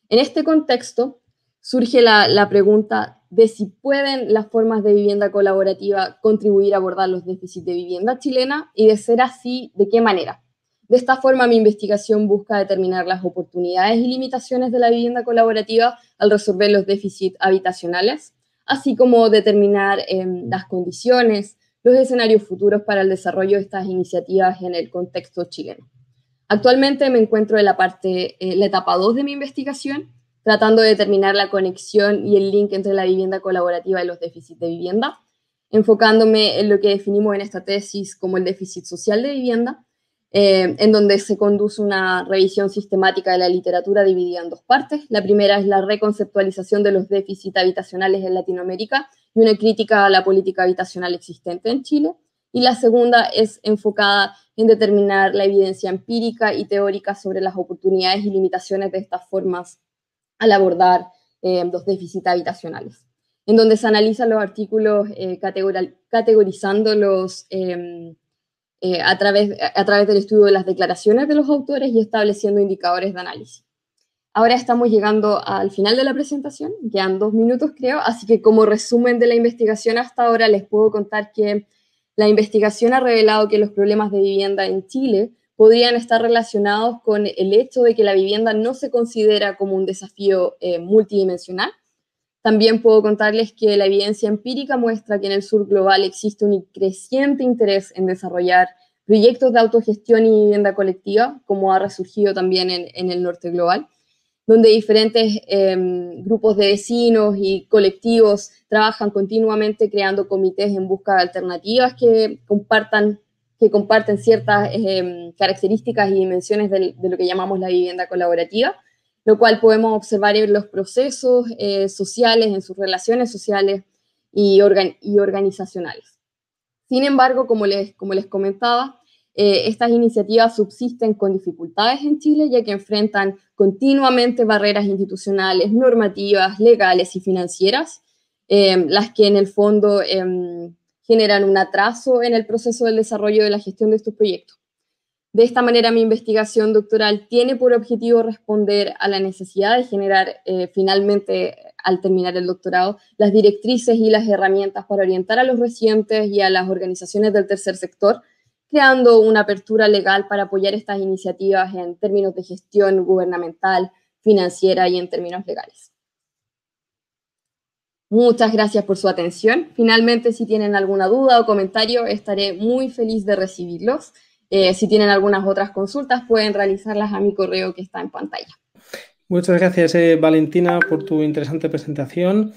[SPEAKER 3] En este contexto, surge la pregunta de si pueden las formas de vivienda colaborativa contribuir a abordar los déficits de vivienda chilena y, de ser así, ¿de qué manera? De esta forma, mi investigación busca determinar las oportunidades y limitaciones de la vivienda colaborativa al resolver los déficits habitacionales, así como determinar las condiciones, los escenarios futuros para el desarrollo de estas iniciativas en el contexto chileno. Actualmente me encuentro en la etapa 2 de mi investigación, tratando de determinar la conexión y el link entre la vivienda colaborativa y los déficits de vivienda, enfocándome en lo que definimos en esta tesis como el déficit social de vivienda, en donde se conduce una revisión sistemática de la literatura dividida en dos partes. La primera es la reconceptualización de los déficits habitacionales en Latinoamérica y una crítica a la política habitacional existente en Chile. Y la segunda es enfocada en determinar la evidencia empírica y teórica sobre las oportunidades y limitaciones de estas formas al abordar los déficits habitacionales, en donde se analizan los artículos categorizándolos a través del estudio de las declaraciones de los autores y estableciendo indicadores de análisis. Ahora estamos llegando al final de la presentación, quedan 2 minutos creo, así que como resumen de la investigación hasta ahora les puedo contar que la investigación ha revelado que los problemas de vivienda en Chile podrían estar relacionados con el hecho de que la vivienda no se considera como un desafío multidimensional. También puedo contarles que la evidencia empírica muestra que en el sur global existe un creciente interés en desarrollar proyectos de autogestión y vivienda colectiva, como ha resurgido también en el norte global, donde diferentes grupos de vecinos y colectivos trabajan continuamente creando comités en busca de alternativas que comparten ciertas características y dimensiones de lo que llamamos la vivienda colaborativa, lo cual podemos observar en los procesos sociales, en sus relaciones sociales y organizacionales. Sin embargo, como les comentaba, estas iniciativas subsisten con dificultades en Chile, ya que enfrentan continuamente barreras institucionales, normativas, legales y financieras, las que en el fondo generan un atraso en el proceso del desarrollo de la gestión de estos proyectos. De esta manera, mi investigación doctoral tiene por objetivo responder a la necesidad de generar, finalmente, al terminar el doctorado, las directrices y las herramientas para orientar a los residentes y a las organizaciones del tercer sector, creando una apertura legal para apoyar estas iniciativas en términos de gestión gubernamental, financiera y en términos legales. Muchas gracias por su atención. Finalmente, si tienen alguna duda o comentario, estaré muy feliz de recibirlos. Si tienen algunas otras consultas, pueden realizarlas a mi correo que está en pantalla.
[SPEAKER 1] Muchas gracias, Valentina, por tu interesante presentación.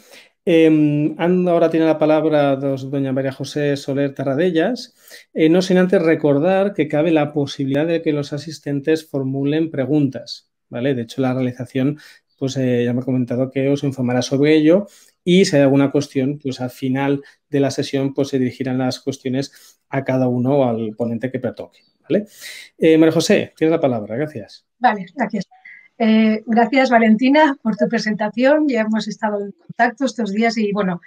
[SPEAKER 1] Ahora tiene la palabra doña María José Soler Tarradellas. No sin antes recordar que cabe la posibilidad de que los asistentes formulen preguntas, ¿vale? De hecho, la realización, pues ya me ha comentado que os informará sobre ello y si hay alguna cuestión, pues al final de la sesión pues se dirigirán las cuestiones a cada uno o al ponente que pertoque, ¿vale? María José, tienes la palabra. Gracias.
[SPEAKER 2] Vale, gracias. Gracias, Valentina, por tu presentación. Ya hemos estado en contacto estos días y, bueno,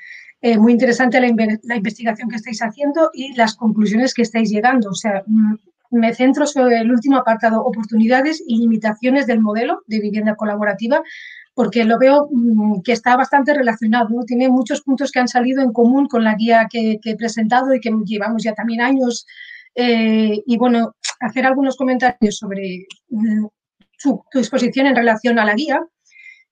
[SPEAKER 2] muy interesante la investigación que estáis haciendo y las conclusiones que estáis llegando. O sea, me centro sobre el último apartado, oportunidades y limitaciones del modelo de vivienda colaborativa, porque lo veo que está bastante relacionado, ¿no? Tiene muchos puntos que han salido en común con la guía que he presentado y que llevamos ya también años. Y, bueno, hacer algunos comentarios sobre tu exposición en relación a la guía.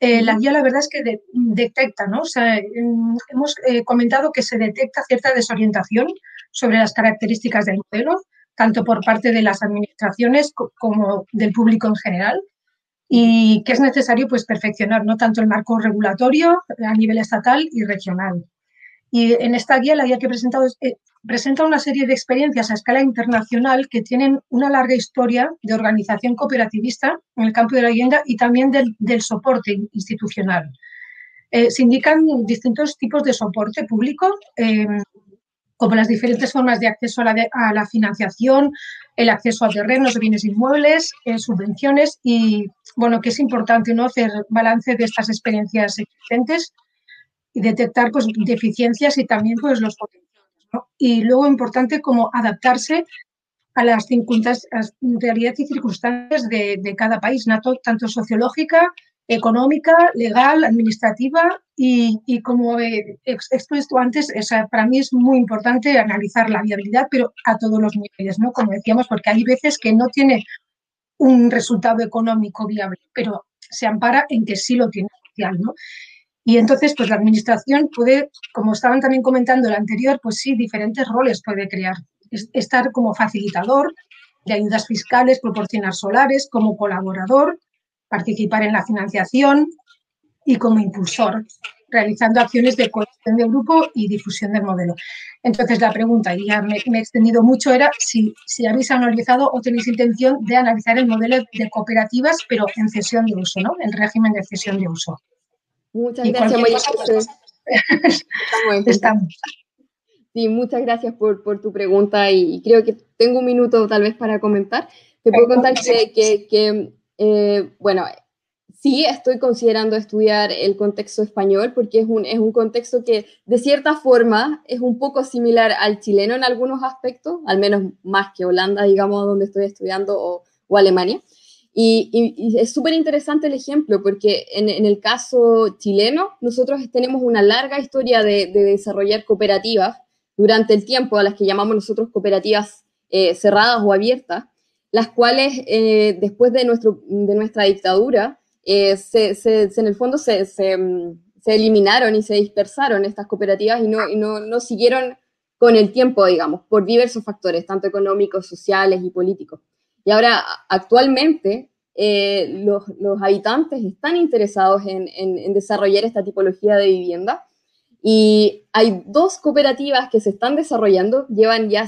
[SPEAKER 2] La guía, la verdad es que detecta, ¿no? O sea, hemos comentado que se detecta cierta desorientación sobre las características del modelo, tanto por parte de las administraciones como del público en general, y que es necesario pues perfeccionar, ¿no? Tanto el marco regulatorio a nivel estatal y regional. Y en esta guía, la guía que he presentado, presenta una serie de experiencias a escala internacional que tienen una larga historia de organización cooperativista en el campo de la vivienda y también del soporte institucional. Se indican distintos tipos de soporte público como las diferentes formas de acceso a la financiación, el acceso a terrenos, bienes inmuebles, subvenciones y, bueno, que es importante, ¿no?, hacer balance de estas experiencias existentes y detectar, pues, deficiencias y también, pues, los potenciales, ¿no? Y luego importante como adaptarse a las realidades y circunstancias de cada país, tanto sociológica, económica, legal, administrativa y como he expuesto antes, o sea, para mí es muy importante analizar la viabilidad, pero a todos los niveles, ¿no? Como decíamos, porque hay veces que no tiene un resultado económico viable, pero se ampara en que sí lo tiene social, ¿no? Y entonces, pues la administración puede, como estaban también comentando el anterior, pues sí, diferentes roles puede crear. Estar como facilitador de ayudas fiscales, proporcionar solares, como colaborador, participar en la financiación y como impulsor, realizando acciones de cohesión de grupo y difusión del modelo. Entonces, la pregunta, y ya me he extendido mucho, era si habéis analizado o tenéis intención de analizar el modelo de cooperativas, pero en cesión de uso, ¿no? El régimen de cesión de uso.
[SPEAKER 3] Muchas
[SPEAKER 2] Y
[SPEAKER 3] gracias,
[SPEAKER 2] cualquier
[SPEAKER 3] María
[SPEAKER 2] cosa,
[SPEAKER 3] José.
[SPEAKER 2] estamos.
[SPEAKER 3] Sí, muchas gracias por tu pregunta y creo que tengo un minuto tal vez para comentar. Te puedo contar bueno, sí estoy considerando estudiar el contexto español porque es un contexto que de cierta forma es un poco similar al chileno en algunos aspectos, al menos más que Holanda, digamos, donde estoy estudiando, o Alemania. Y es súper interesante el ejemplo porque en el caso chileno nosotros tenemos una larga historia de desarrollar cooperativas durante el tiempo, a las que llamamos nosotros cooperativas cerradas o abiertas, las cuales después de nuestra dictadura en el fondo se eliminaron y se dispersaron estas cooperativas y no siguieron con el tiempo, digamos, por diversos factores, tanto económicos, sociales y políticos. Y ahora, actualmente, los habitantes están interesados en desarrollar esta tipología de vivienda y hay 2 cooperativas que se están desarrollando, llevan ya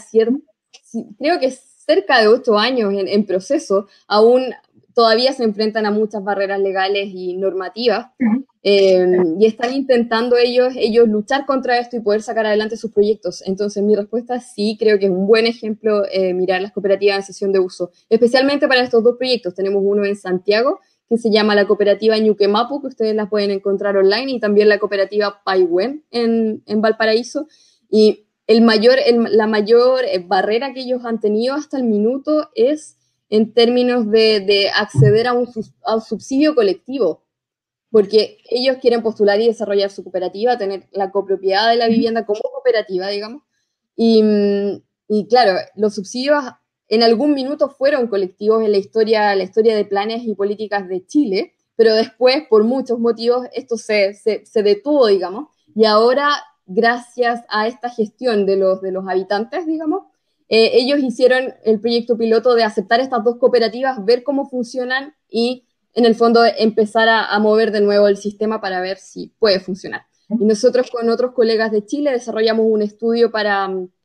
[SPEAKER 3] creo que cerca de 8 años en proceso, aún todavía se enfrentan a muchas barreras legales y normativas, y están intentando ellos luchar contra esto y poder sacar adelante sus proyectos. Entonces mi respuesta es sí, creo que es un buen ejemplo mirar las cooperativas en cesión de uso, especialmente para estos 2 proyectos. Tenemos uno en Santiago, que se llama la cooperativa Ñuquemapu, que ustedes la pueden encontrar online, y también la cooperativa Paiwen en Valparaíso. Y la mayor barrera que ellos han tenido hasta el minuto es en términos de acceder a un subsidio colectivo, porque ellos quieren postular y desarrollar su cooperativa, tener la copropiedad de la vivienda como cooperativa, digamos, y claro, los subsidios en algún minuto fueron colectivos en la historia de planes y políticas de Chile, pero después, por muchos motivos, esto se detuvo, digamos, y ahora, gracias a esta gestión de los habitantes, digamos, ellos hicieron el proyecto piloto de aceptar estas 2 cooperativas, ver cómo funcionan y, en el fondo, empezar a mover de nuevo el sistema para ver si puede funcionar. Y nosotros con otros colegas de Chile desarrollamos un estudio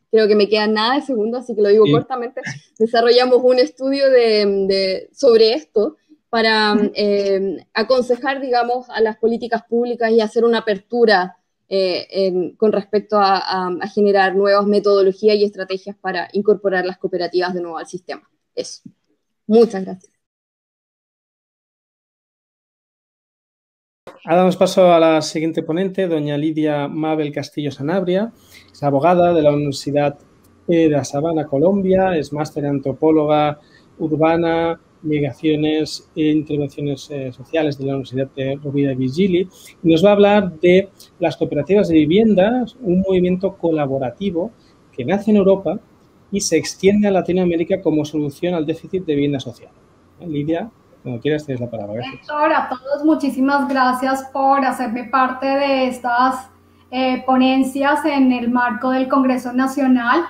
[SPEAKER 3] creo que me queda nada de segundo, así que lo digo cortamente, desarrollamos un estudio sobre esto para aconsejar, digamos, a las políticas públicas y hacer una apertura con respecto a generar nuevas metodologías y estrategias para incorporar las cooperativas de nuevo al sistema. Eso. Muchas gracias.
[SPEAKER 1] Ahora damos paso a la siguiente ponente, doña Lidia Mabel Castillo Sanabria. Es abogada de la Universidad de La Sabana, Colombia. Es máster en antropóloga urbana, migraciones e intervenciones sociales de la Universidad de Rovira i Virgili. Y nos va a hablar de las cooperativas de vivienda, un movimiento colaborativo que nace en Europa y se extiende a Latinoamérica como solución al déficit de vivienda social. Lidia, cuando quieras tienes la palabra. Gracias.
[SPEAKER 4] Héctor, a todos muchísimas gracias por hacerme parte de estas ponencias en el marco del Congreso Nacional.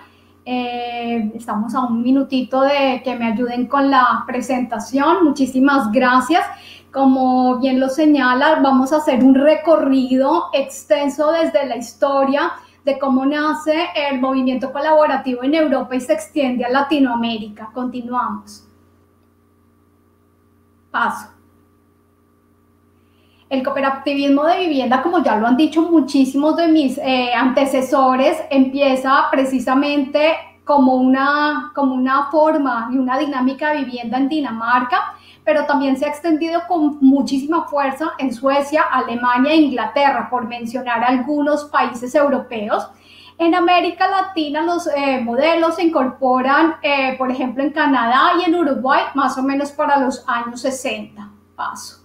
[SPEAKER 4] Estamos a un minutito de que me ayuden con la presentación. Muchísimas gracias. Como bien lo señala, vamos a hacer un recorrido extenso desde la historia de cómo nace el movimiento colaborativo en Europa y se extiende a Latinoamérica. Continuamos. Paso. El cooperativismo de vivienda, como ya lo han dicho muchísimos de mis antecesores, empieza precisamente como una forma y una dinámica de vivienda en Dinamarca, pero también se ha extendido con muchísima fuerza en Suecia, Alemania e Inglaterra, por mencionar algunos países europeos. En América Latina los modelos se incorporan, por ejemplo, en Canadá y en Uruguay, más o menos para los años 60. Paso.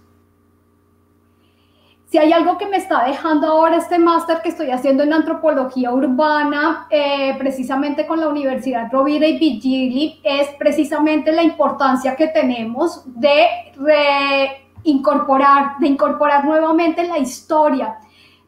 [SPEAKER 4] Si hay algo que me está dejando ahora este máster que estoy haciendo en antropología urbana, precisamente con la Universidad Rovira y Virgili, es precisamente la importancia que tenemos de incorporar nuevamente la historia.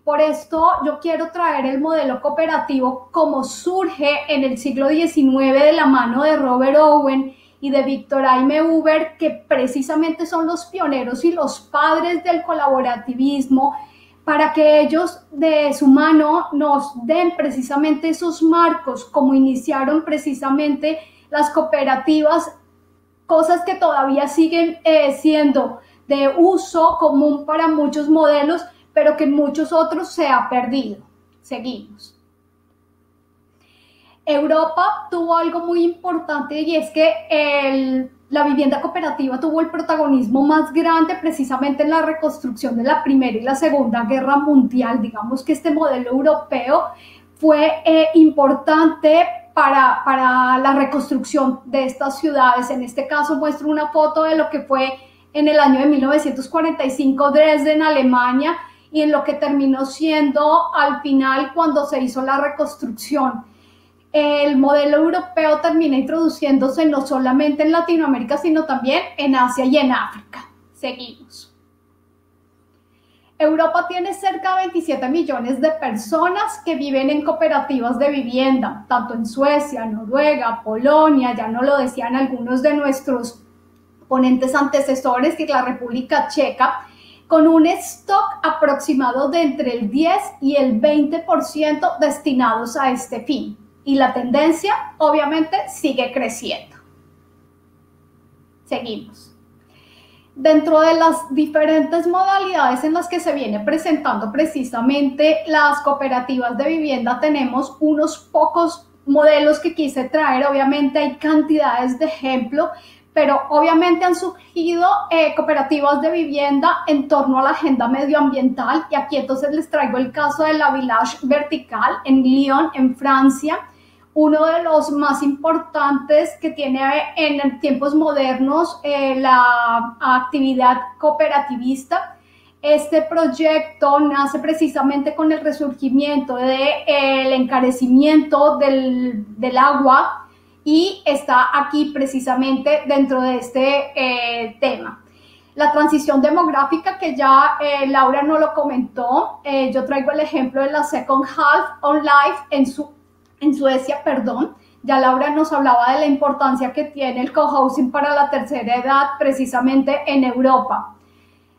[SPEAKER 4] Por esto yo quiero traer el modelo cooperativo como surge en el siglo XIX de la mano de Robert Owen y de Victor Aime Huber, que precisamente son los pioneros y los padres del colaborativismo, para que ellos de su mano nos den precisamente esos marcos, como iniciaron precisamente las cooperativas, cosas que todavía siguen siendo de uso común para muchos modelos, pero que en muchos otros se ha perdido. Seguimos. Europa tuvo algo muy importante, y es que la vivienda cooperativa tuvo el protagonismo más grande precisamente en la reconstrucción de la Primera y la Segunda Guerra Mundial. Digamos que este modelo europeo fue importante para la reconstrucción de estas ciudades. En este caso muestro una foto de lo que fue en el año de 1945 Dresden, Alemania, y en lo que terminó siendo al final cuando se hizo la reconstrucción. El modelo europeo termina introduciéndose no solamente en Latinoamérica, sino también en Asia y en África. Seguimos. Europa tiene cerca de 27 millones de personas que viven en cooperativas de vivienda, tanto en Suecia, Noruega, Polonia, ya nos lo decían algunos de nuestros ponentes antecesores, y la República Checa, con un stock aproximado de entre el 10 y el 20% destinados a este fin. Y la tendencia, obviamente, sigue creciendo. Seguimos. Dentro de las diferentes modalidades en las que se viene presentando precisamente las cooperativas de vivienda, tenemos unos pocos modelos que quise traer. Obviamente hay cantidades de ejemplos, pero obviamente han surgido cooperativas de vivienda en torno a la agenda medioambiental, y aquí entonces les traigo el caso de la Village Vertical en Lyon, en Francia, uno de los más importantes que tiene en tiempos modernos la actividad cooperativista. Este proyecto nace precisamente con el resurgimiento del encarecimiento del agua, y está aquí precisamente dentro de este tema. La transición demográfica, que ya Laura no lo comentó, yo traigo el ejemplo de la Second Half on Life en Suecia, perdón. Ya Laura nos hablaba de la importancia que tiene el cohousing para la tercera edad precisamente en Europa.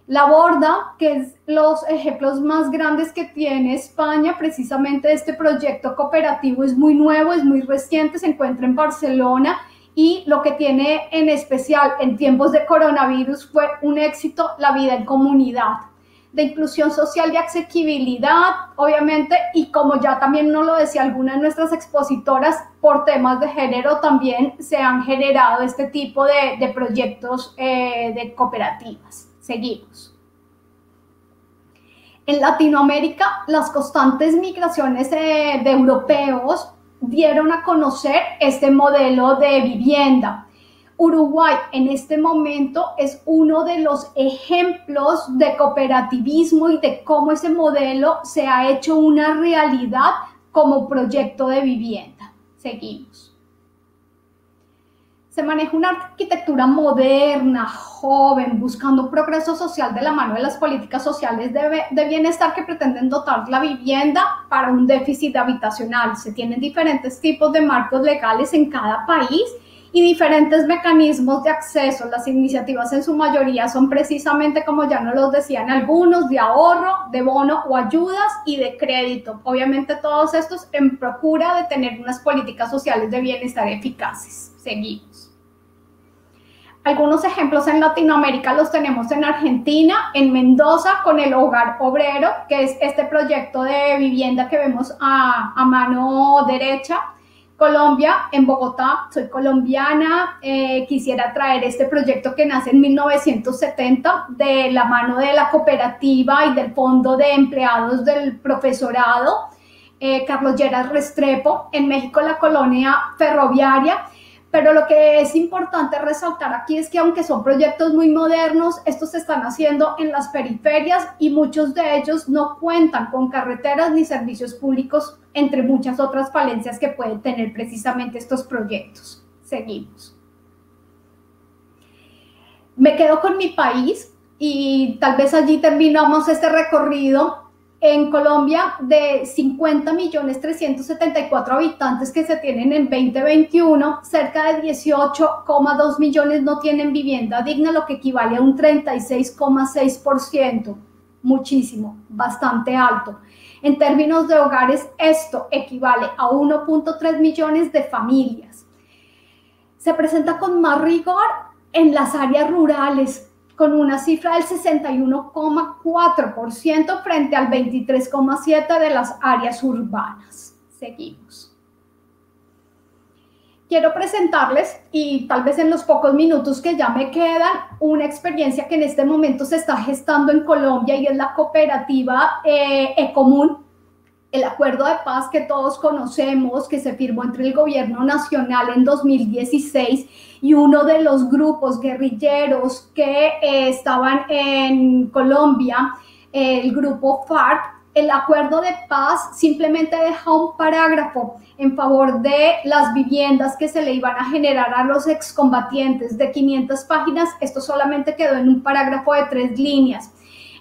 [SPEAKER 4] La Borda, que es los ejemplos más grandes que tiene España, precisamente este proyecto cooperativo es muy nuevo, es muy reciente, se encuentra en Barcelona, y lo que tiene en especial en tiempos de coronavirus fue un éxito, la vida en comunidad, de inclusión social y asequibilidad, obviamente, y como ya también nos lo decía alguna de nuestras expositoras, por temas de género también se han generado este tipo de proyectos de cooperativas. Seguimos. En Latinoamérica, las constantes migraciones de europeos dieron a conocer este modelo de vivienda. Uruguay en este momento es uno de los ejemplos de cooperativismo y de cómo ese modelo se ha hecho una realidad como proyecto de vivienda. Seguimos. Se maneja una arquitectura moderna, joven, buscando un progreso social de la mano de las políticas sociales de bienestar que pretenden dotar la vivienda para un déficit habitacional. Se tienen diferentes tipos de marcos legales en cada país y diferentes mecanismos de acceso. Las iniciativas en su mayoría son precisamente, como ya nos lo decían algunos, de ahorro, de bono o ayudas y de crédito. Obviamente todos estos en procura de tener unas políticas sociales de bienestar eficaces. Seguimos. Algunos ejemplos en Latinoamérica los tenemos en Argentina, en Mendoza, con el Hogar Obrero, que es este proyecto de vivienda que vemos a mano derecha. Colombia, en Bogotá, soy colombiana, quisiera traer este proyecto que nace en 1970 de la mano de la cooperativa y del Fondo de Empleados del Profesorado, Carlos Lleras Restrepo, en México la colonia ferroviaria. Pero lo que es importante resaltar aquí es que aunque son proyectos muy modernos, estos se están haciendo en las periferias y muchos de ellos no cuentan con carreteras ni servicios públicos, entre muchas otras falencias que pueden tener precisamente estos proyectos. Seguimos. Me quedo con mi país y tal vez allí terminamos este recorrido. En Colombia, de 50.374.000 habitantes que se tienen en 2021, cerca de 18,2 millones no tienen vivienda digna, lo que equivale a un 36,6%. Muchísimo, bastante alto. En términos de hogares, esto equivale a 1,3 millones de familias. Se presenta con más rigor en las áreas rurales, con una cifra del 61,4% frente al 23,7% de las áreas urbanas. Seguimos. Quiero presentarles, y tal vez en los pocos minutos que ya me quedan, una experiencia que en este momento se está gestando en Colombia y es la cooperativa Ecomún, el acuerdo de paz que todos conocemos, que se firmó entre el gobierno nacional en 2016 y uno de los grupos guerrilleros que estaban en Colombia, el grupo FARC. El acuerdo de paz simplemente deja un parágrafo en favor de las viviendas que se le iban a generar a los excombatientes de 500 páginas. Esto solamente quedó en un parágrafo de 3 líneas.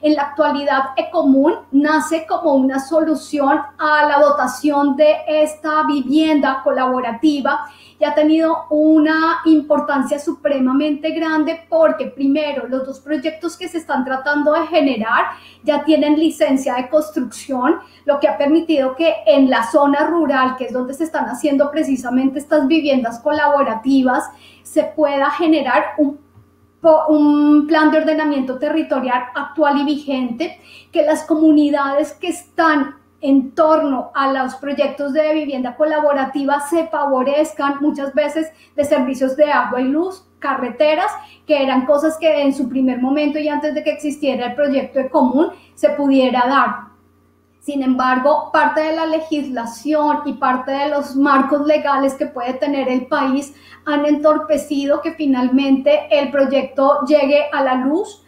[SPEAKER 4] En la actualidad, Ecomún nace como una solución a la dotación de esta vivienda colaborativa y ha tenido una importancia supremamente grande porque, primero, los dos proyectos que se están tratando de generar ya tienen licencia de construcción, lo que ha permitido que en la zona rural, que es donde se están haciendo precisamente estas viviendas colaborativas, se pueda generar un plan de ordenamiento territorial actual y vigente, que las comunidades que están en torno a los proyectos de vivienda colaborativa se favorezcan muchas veces de servicios de agua y luz, carreteras, que eran cosas que en su primer momento y antes de que existiera el proyecto Ecomún se pudiera dar. Sin embargo, parte de la legislación y parte de los marcos legales que puede tener el país han entorpecido que finalmente el proyecto llegue a la luz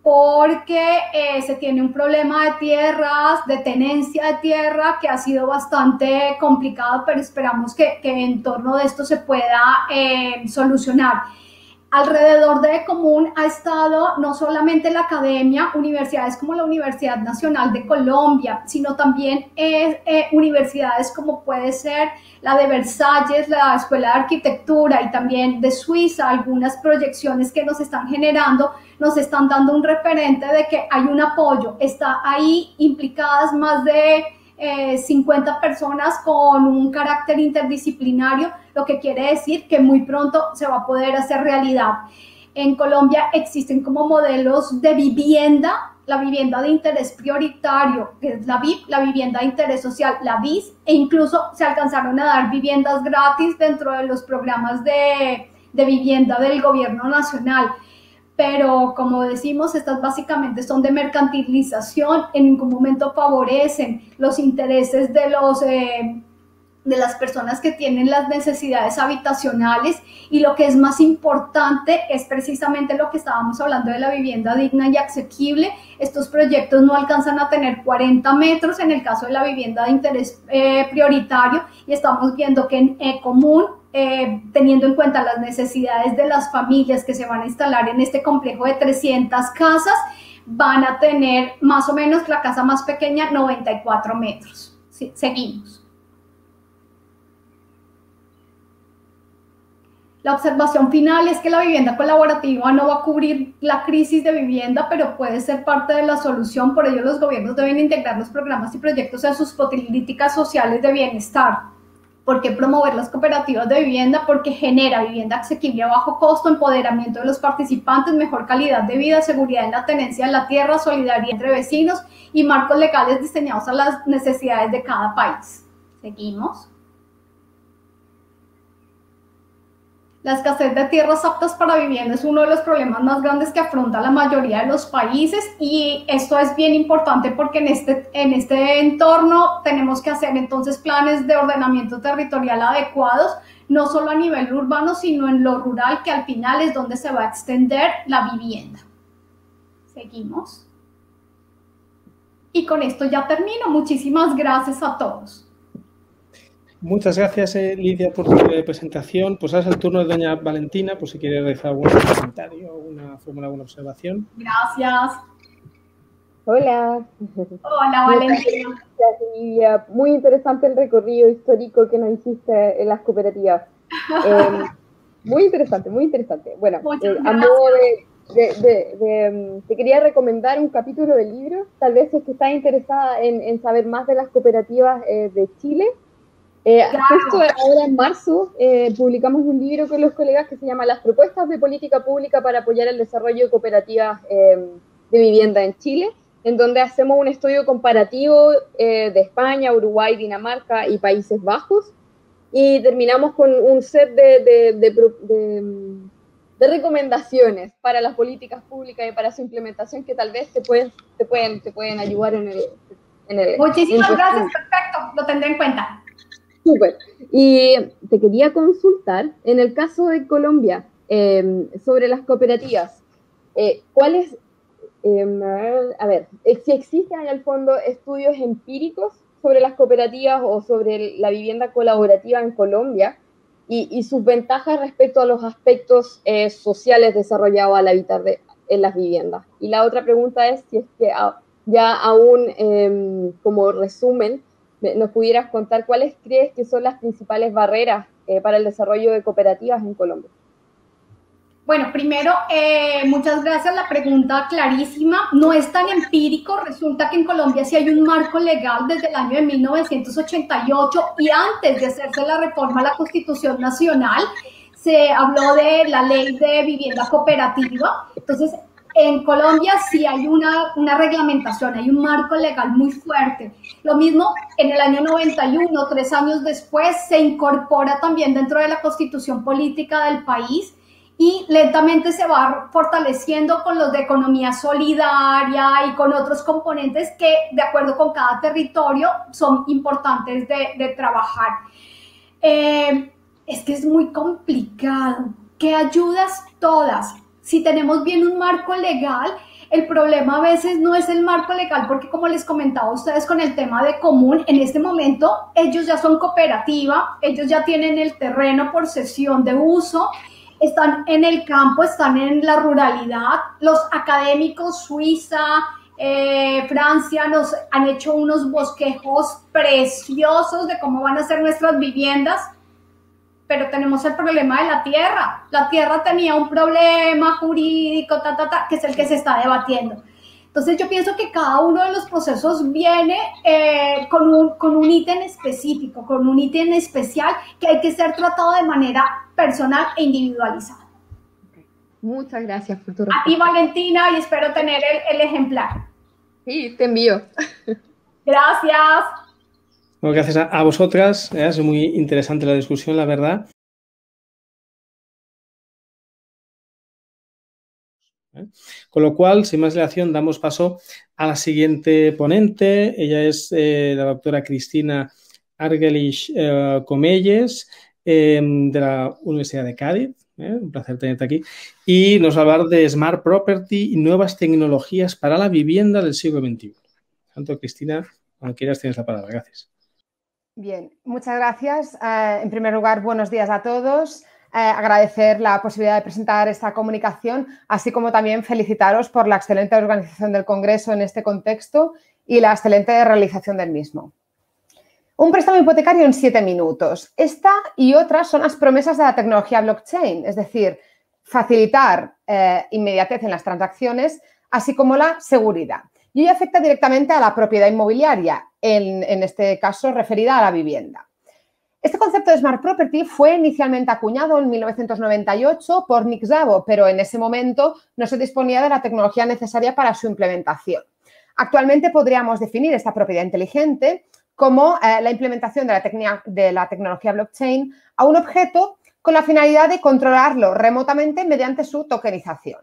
[SPEAKER 4] porque se tiene un problema de tierras, de tenencia de tierra que ha sido bastante complicado, pero esperamos que en torno de esto se pueda solucionar. Alrededor de Ecomún ha estado no solamente la academia, universidades como la Universidad Nacional de Colombia, sino también universidades como puede ser la de Versalles, la Escuela de Arquitectura y también de Suiza. Algunas proyecciones que nos están generando nos están dando un referente de que hay un apoyo. Está ahí implicadas más de 50 personas con un carácter interdisciplinario, lo que quiere decir que muy pronto se va a poder hacer realidad. En Colombia existen como modelos de vivienda, la vivienda de interés prioritario, que es la VIP, la vivienda de interés social, la BIS, e incluso se alcanzaron a dar viviendas gratis dentro de los programas de vivienda del gobierno nacional. Pero como decimos, estas básicamente son de mercantilización, en ningún momento favorecen los intereses de las personas que tienen las necesidades habitacionales, y lo que es más importante es precisamente lo que estábamos hablando de la vivienda digna y asequible. Estos proyectos no alcanzan a tener 40 metros en el caso de la vivienda de interés prioritario, y estamos viendo que en Ecomún, teniendo en cuenta las necesidades de las familias que se van a instalar en este complejo de 300 casas, van a tener más o menos la casa más pequeña 94 metros. Sí, seguimos. La observación final es que la vivienda colaborativa no va a cubrir la crisis de vivienda, pero puede ser parte de la solución. Por ello, los gobiernos deben integrar los programas y proyectos en sus políticas sociales de bienestar. ¿Por qué promover las cooperativas de vivienda? Porque genera vivienda asequible a bajo costo, empoderamiento de los participantes, mejor calidad de vida, seguridad en la tenencia de la tierra, solidaridad entre vecinos y marcos legales diseñados a las necesidades de cada país. Seguimos. La escasez de tierras aptas para vivienda es uno de los problemas más grandes que afronta la mayoría de los países, y esto es bien importante porque en este entorno tenemos que hacer entonces planes de ordenamiento territorial adecuados, no solo a nivel urbano, sino en lo rural, que al final es donde se va a extender la vivienda. Seguimos. Y con esto ya termino. Muchísimas gracias a todos.
[SPEAKER 1] Muchas gracias, Lidia, por tu presentación. Pues ahora es el turno de doña Valentina, por si quiere realizar algún comentario o formular alguna observación.
[SPEAKER 4] Gracias.
[SPEAKER 3] Hola.
[SPEAKER 4] Hola, Valentina.
[SPEAKER 3] Gracias, Lidia. Muy interesante el recorrido histórico que nos hiciste en las cooperativas. Muy interesante, muy interesante. Bueno, a modo te quería recomendar un capítulo del libro. Tal vez si es que estás interesada en saber más de las cooperativas de Chile. Claro. Justo ahora en marzo publicamos un libro con los colegas que se llama Las propuestas de política pública para apoyar el desarrollo de cooperativas de vivienda en Chile, en donde hacemos un estudio comparativo de España, Uruguay, Dinamarca y Países Bajos, y terminamos con un set de recomendaciones para las políticas públicas y para su implementación que tal vez te pueden ayudar en el
[SPEAKER 4] Muchísimas gracias, perfecto, lo tendré en cuenta.
[SPEAKER 3] Súper. Y te quería consultar, en el caso de Colombia, sobre las cooperativas, ¿cuáles, si existen en el fondo estudios empíricos sobre las cooperativas o sobre la vivienda colaborativa en Colombia y sus ventajas respecto a los aspectos sociales desarrollados al habitar en las viviendas? Y la otra pregunta es si es que ya aún como resumen, ¿nos pudieras contar cuáles crees que son las principales barreras para el desarrollo de cooperativas en Colombia?
[SPEAKER 4] Bueno, primero, muchas gracias, la pregunta clarísima. No es tan empírico, resulta que en Colombia sí hay un marco legal desde el año de 1988, y antes de hacerse la reforma a la Constitución Nacional, se habló de la ley de vivienda cooperativa. Entonces, en Colombia sí hay una reglamentación, hay un marco legal muy fuerte. Lo mismo en el año 91, 3 años después, se incorpora también dentro de la Constitución Política del país, y lentamente se va fortaleciendo con los de economía solidaria y con otros componentes que, de acuerdo con cada territorio, son importantes de trabajar. Es que es muy complicado. ¿Qué ayudas todas? Si tenemos bien un marco legal, el problema a veces no es el marco legal, porque como les comentaba a ustedes con el tema de común, en este momento ellos ya son cooperativa, ellos ya tienen el terreno por cesión de uso, están en el campo, están en la ruralidad. Los académicos Suiza, Francia nos han hecho unos bosquejos preciosos de cómo van a ser nuestras viviendas, pero tenemos el problema de la tierra. La tierra tenía un problema jurídico, que es el que se está debatiendo. Entonces yo pienso que cada uno de los procesos viene con un ítem específico, con un ítem especial que hay que ser tratado de manera personal e individualizada.
[SPEAKER 3] Okay. Muchas gracias por tu respuesta.
[SPEAKER 4] A ti, Valentina, y espero tener el ejemplar.
[SPEAKER 3] Sí, te envío.
[SPEAKER 4] Gracias.
[SPEAKER 1] Bueno, gracias a vosotras, es muy interesante la discusión, la verdad. Con lo cual, sin más dilación, damos paso a la siguiente ponente. Ella es la doctora Cristina Argerich Comelles, de la Universidad de Cádiz. Un placer tenerte aquí. Y nos va a hablar de Smart Property y nuevas tecnologías para la vivienda del siglo XXI. Tanto, Cristina, cuando quieras tienes la palabra. Gracias.
[SPEAKER 5] Bien, muchas gracias. En primer lugar, buenos días a todos. Agradecer la posibilidad de presentar esta comunicación, así como también felicitaros por la excelente organización del Congreso en este contexto y la excelente realización del mismo. Un préstamo hipotecario en 7 minutos. Esta y otras son las promesas de la tecnología blockchain, es decir, facilitar inmediatez en las transacciones, así como la seguridad. Y ello afecta directamente a la propiedad inmobiliaria, en este caso referida a la vivienda. Este concepto de Smart Property fue inicialmente acuñado en 1998 por Nick Szabo, pero en ese momento no se disponía de la tecnología necesaria para su implementación. Actualmente podríamos definir esta propiedad inteligente como la implementación de la tecnología blockchain a un objeto con la finalidad de controlarlo remotamente mediante su tokenización.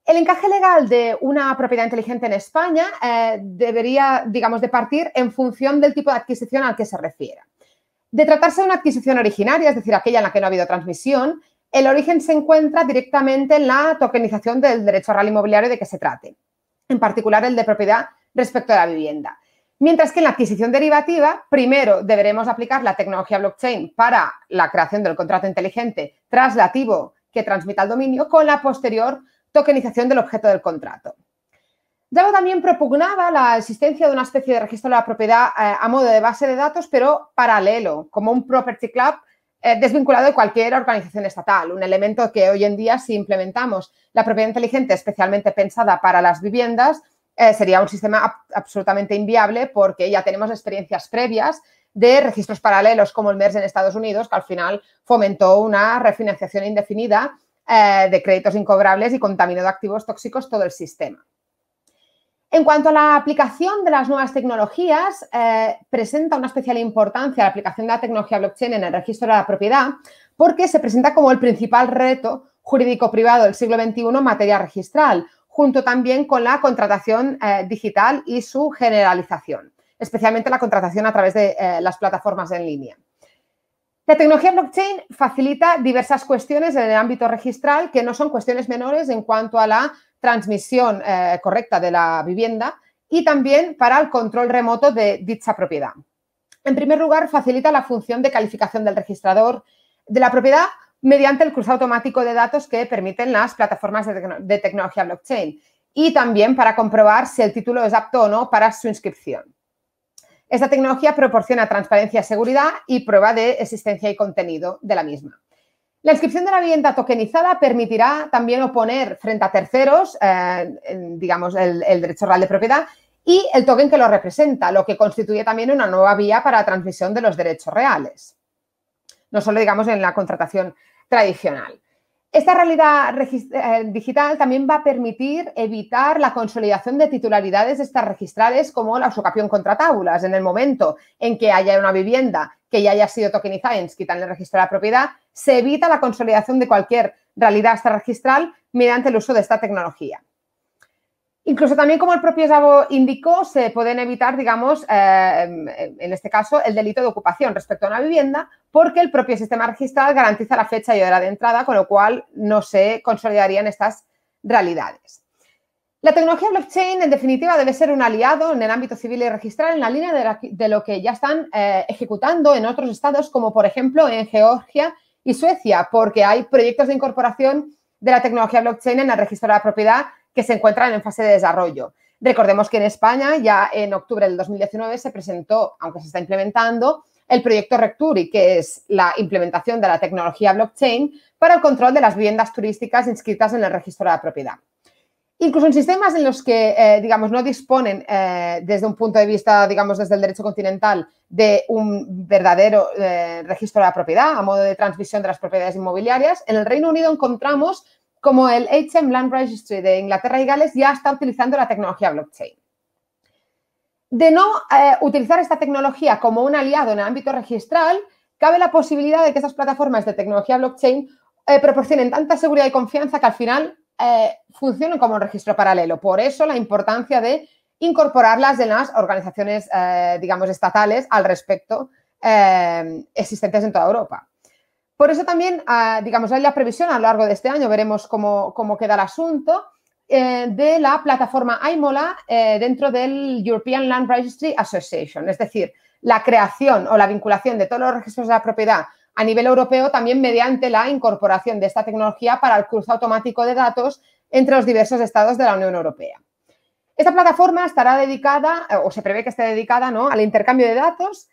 [SPEAKER 5] El encaje legal de una propiedad inteligente en España debería, digamos, de partir en función del tipo de adquisición al que se refiera. De tratarse de una adquisición originaria, es decir, aquella en la que no ha habido transmisión, el origen se encuentra directamente en la tokenización del derecho real inmobiliario de que se trate, en particular el de propiedad respecto de la vivienda. Mientras que en la adquisición derivativa, primero deberemos aplicar la tecnología blockchain para la creación del contrato inteligente traslativo que transmita el dominio con la posterior tokenización del objeto del contrato. Szabo también propugnaba la existencia de una especie de registro de la propiedad a modo de base de datos, pero paralelo, como un property club desvinculado de cualquier organización estatal, un elemento que hoy en día, si implementamos la propiedad inteligente especialmente pensada para las viviendas, sería un sistema absolutamente inviable porque ya tenemos experiencias previas de registros paralelos como el MERS en Estados Unidos, que al final fomentó una refinanciación indefinida de créditos incobrables y contaminó de activos tóxicos todo el sistema. En cuanto a la aplicación de las nuevas tecnologías, presenta una especial importancia la aplicación de la tecnología blockchain en el registro de la propiedad porque se presenta como el principal reto jurídico privado del siglo XXI en materia registral, junto también con la contratación digital y su generalización, especialmente la contratación a través de las plataformas en línea. La tecnología blockchain facilita diversas cuestiones en el ámbito registral que no son cuestiones menores en cuanto a la transmisión correcta de la vivienda y también para el control remoto de dicha propiedad. En primer lugar, facilita la función de calificación del registrador de la propiedad mediante el cruce automático de datos que permiten las plataformas de tecnología blockchain y también para comprobar si el título es apto o no para su inscripción. Esta tecnología proporciona transparencia, seguridad y prueba de existencia y contenido de la misma. La inscripción de la vivienda tokenizada permitirá también oponer frente a terceros, digamos, el derecho real de propiedad y el token que lo representa, lo que constituye también una nueva vía para la transmisión de los derechos reales. No solo, digamos, en la contratación tradicional. Esta realidad digital también va a permitir evitar la consolidación de titularidades extrarregistrales como la usucapión contra tábulas. En el momento en que haya una vivienda que ya haya sido tokenizada y inscrita en el registro de la propiedad, se evita la consolidación de cualquier realidad extrarregistral mediante el uso de esta tecnología. Incluso también, como el propio Szabo indicó, se pueden evitar, digamos, en este caso, el delito de ocupación respecto a una vivienda porque el propio sistema registral garantiza la fecha y hora de entrada, con lo cual no se consolidarían estas realidades. La tecnología blockchain, en definitiva, debe ser un aliado en el ámbito civil y registral en la línea de lo que ya están ejecutando en otros estados, como por ejemplo en Georgia y Suecia, porque hay proyectos de incorporación de la tecnología blockchain en el registro de la propiedad que se encuentran en fase de desarrollo. Recordemos que en España ya en octubre del 2019 se presentó, aunque se está implementando, el proyecto Recturi, que es la implementación de la tecnología blockchain para el control de las viviendas turísticas inscritas en el registro de la propiedad. Incluso en sistemas en los que, digamos, no disponen desde un punto de vista, digamos, desde el derecho continental de un verdadero registro de la propiedad a modo de transmisión de las propiedades inmobiliarias, en el Reino Unido encontramos como el HM Land Registry de Inglaterra y Gales ya está utilizando la tecnología blockchain. De no utilizar esta tecnología como un aliado en el ámbito registral, cabe la posibilidad de que estas plataformas de tecnología blockchain proporcionen tanta seguridad y confianza que al final funcionen como un registro paralelo. Por eso la importancia de incorporarlas en las organizaciones, digamos, estatales al respecto existentes en toda Europa. Por eso también, digamos, hay la previsión a lo largo de este año, veremos cómo queda el asunto, de la plataforma IMOLA dentro del European Land Registry Association, es decir, la creación o la vinculación de todos los registros de la propiedad a nivel europeo también mediante la incorporación de esta tecnología para el cruce automático de datos entre los diversos estados de la Unión Europea. Esta plataforma estará dedicada, o se prevé que esté dedicada, ¿no?, al intercambio de datos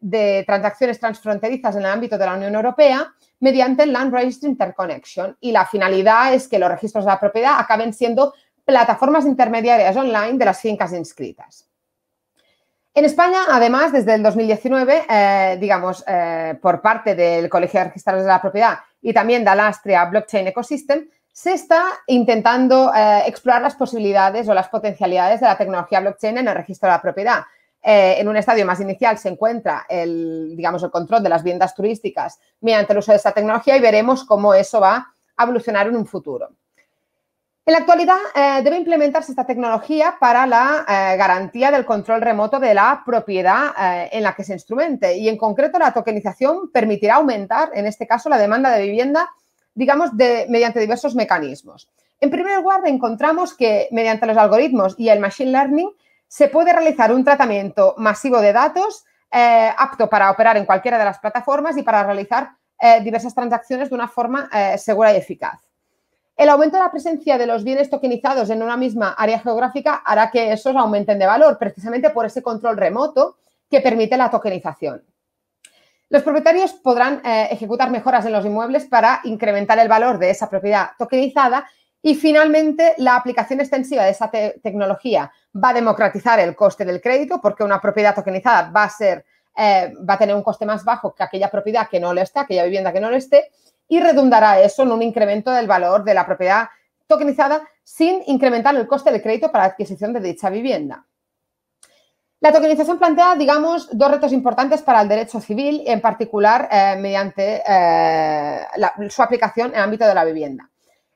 [SPEAKER 5] de transacciones transfronterizas en el ámbito de la Unión Europea mediante el Land Registry Interconnection y la finalidad es que los registros de la propiedad acaben siendo plataformas intermediarias online de las fincas inscritas. En España, además, desde el 2019, por parte del Colegio de Registradores de la Propiedad y también de Alastria Blockchain Ecosystem, se está intentando explorar las posibilidades o las potencialidades de la tecnología blockchain en el registro de la propiedad. En un estadio más inicial se encuentra el control de las viviendas turísticas mediante el uso de esta tecnología y veremos cómo eso va a evolucionar en un futuro. En la actualidad debe implementarse esta tecnología para la garantía del control remoto de la propiedad en la que se instrumente y en concreto la tokenización permitirá aumentar, en este caso, la demanda de vivienda, mediante diversos mecanismos. En primer lugar, encontramos que mediante los algoritmos y el machine learning se puede realizar un tratamiento masivo de datos apto para operar en cualquiera de las plataformas y para realizar diversas transacciones de una forma segura y eficaz. El aumento de la presencia de los bienes tokenizados en una misma área geográfica hará que esos aumenten de valor, precisamente por ese control remoto que permite la tokenización. Los propietarios podrán ejecutar mejoras en los inmuebles para incrementar el valor de esa propiedad tokenizada y, finalmente, la aplicación extensiva de esa tecnología va a democratizar el coste del crédito porque una propiedad tokenizada va a tener un coste más bajo que aquella propiedad que no lo esté, aquella vivienda que no lo esté, y redundará eso en un incremento del valor de la propiedad tokenizada sin incrementar el coste del crédito para la adquisición de dicha vivienda. La tokenización plantea, dos retos importantes para el derecho civil, en particular mediante su aplicación en el ámbito de la vivienda.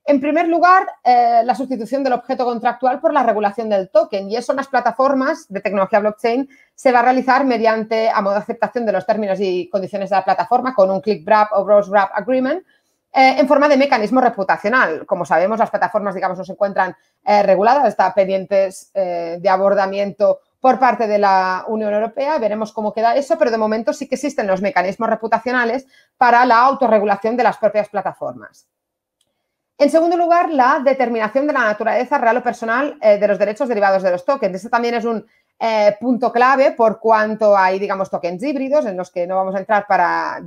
[SPEAKER 5] En primer lugar, la sustitución del objeto contractual por la regulación del token, y eso en las plataformas de tecnología blockchain se va a realizar mediante, a modo de aceptación de los términos y condiciones de la plataforma, con un click wrap o browse wrap agreement, en forma de mecanismo reputacional. Como sabemos, las plataformas, no se encuentran reguladas, están pendientes de abordamiento por parte de la Unión Europea. Veremos cómo queda eso, pero de momento sí que existen los mecanismos reputacionales para la autorregulación de las propias plataformas. En segundo lugar, la determinación de la naturaleza real o personal de los derechos derivados de los tokens. Este también es un punto clave por cuanto hay, tokens híbridos en los que no vamos a entrar para,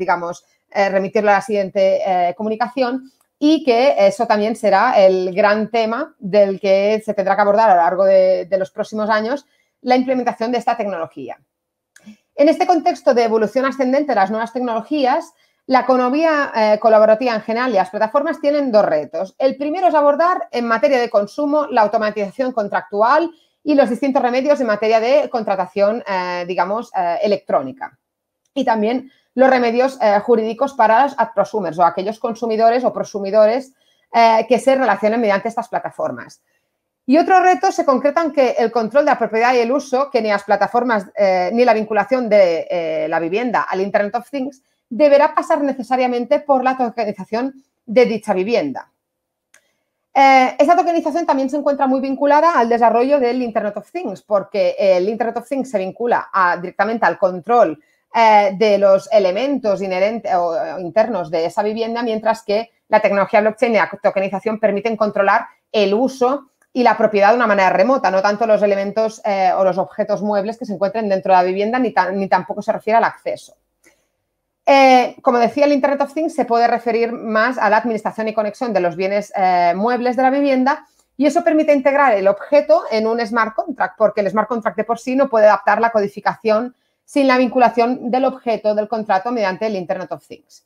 [SPEAKER 5] remitirlo a la siguiente comunicación, y que eso también será el gran tema del que se tendrá que abordar a lo largo de los próximos años, la implementación de esta tecnología. En este contexto de evolución ascendente de las nuevas tecnologías, la economía colaborativa en general y las plataformas tienen dos retos. El primero es abordar en materia de consumo la automatización contractual y los distintos remedios en materia de contratación, electrónica. Y también los remedios jurídicos para los ad prosumers o aquellos consumidores o prosumidores que se relacionen mediante estas plataformas. Y otro reto se concreta en que el control de la propiedad y el uso, que ni las plataformas ni la vinculación de la vivienda al Internet of Things, deberá pasar necesariamente por la tokenización de dicha vivienda. Esta tokenización también se encuentra muy vinculada al desarrollo del Internet of Things, porque el Internet of Things se vincula directamente al control de los elementos inherentes o internos de esa vivienda, mientras que la tecnología blockchain y la tokenización permiten controlar el uso y la propiedad de una manera remota, no tanto los elementos o los objetos muebles que se encuentren dentro de la vivienda, ni tampoco se refiere al acceso. Como decía, el Internet of Things se puede referir más a la administración y conexión de los bienes muebles de la vivienda, y eso permite integrar el objeto en un smart contract, porque el smart contract de por sí no puede adaptar la codificación sin la vinculación del objeto del contrato mediante el Internet of Things.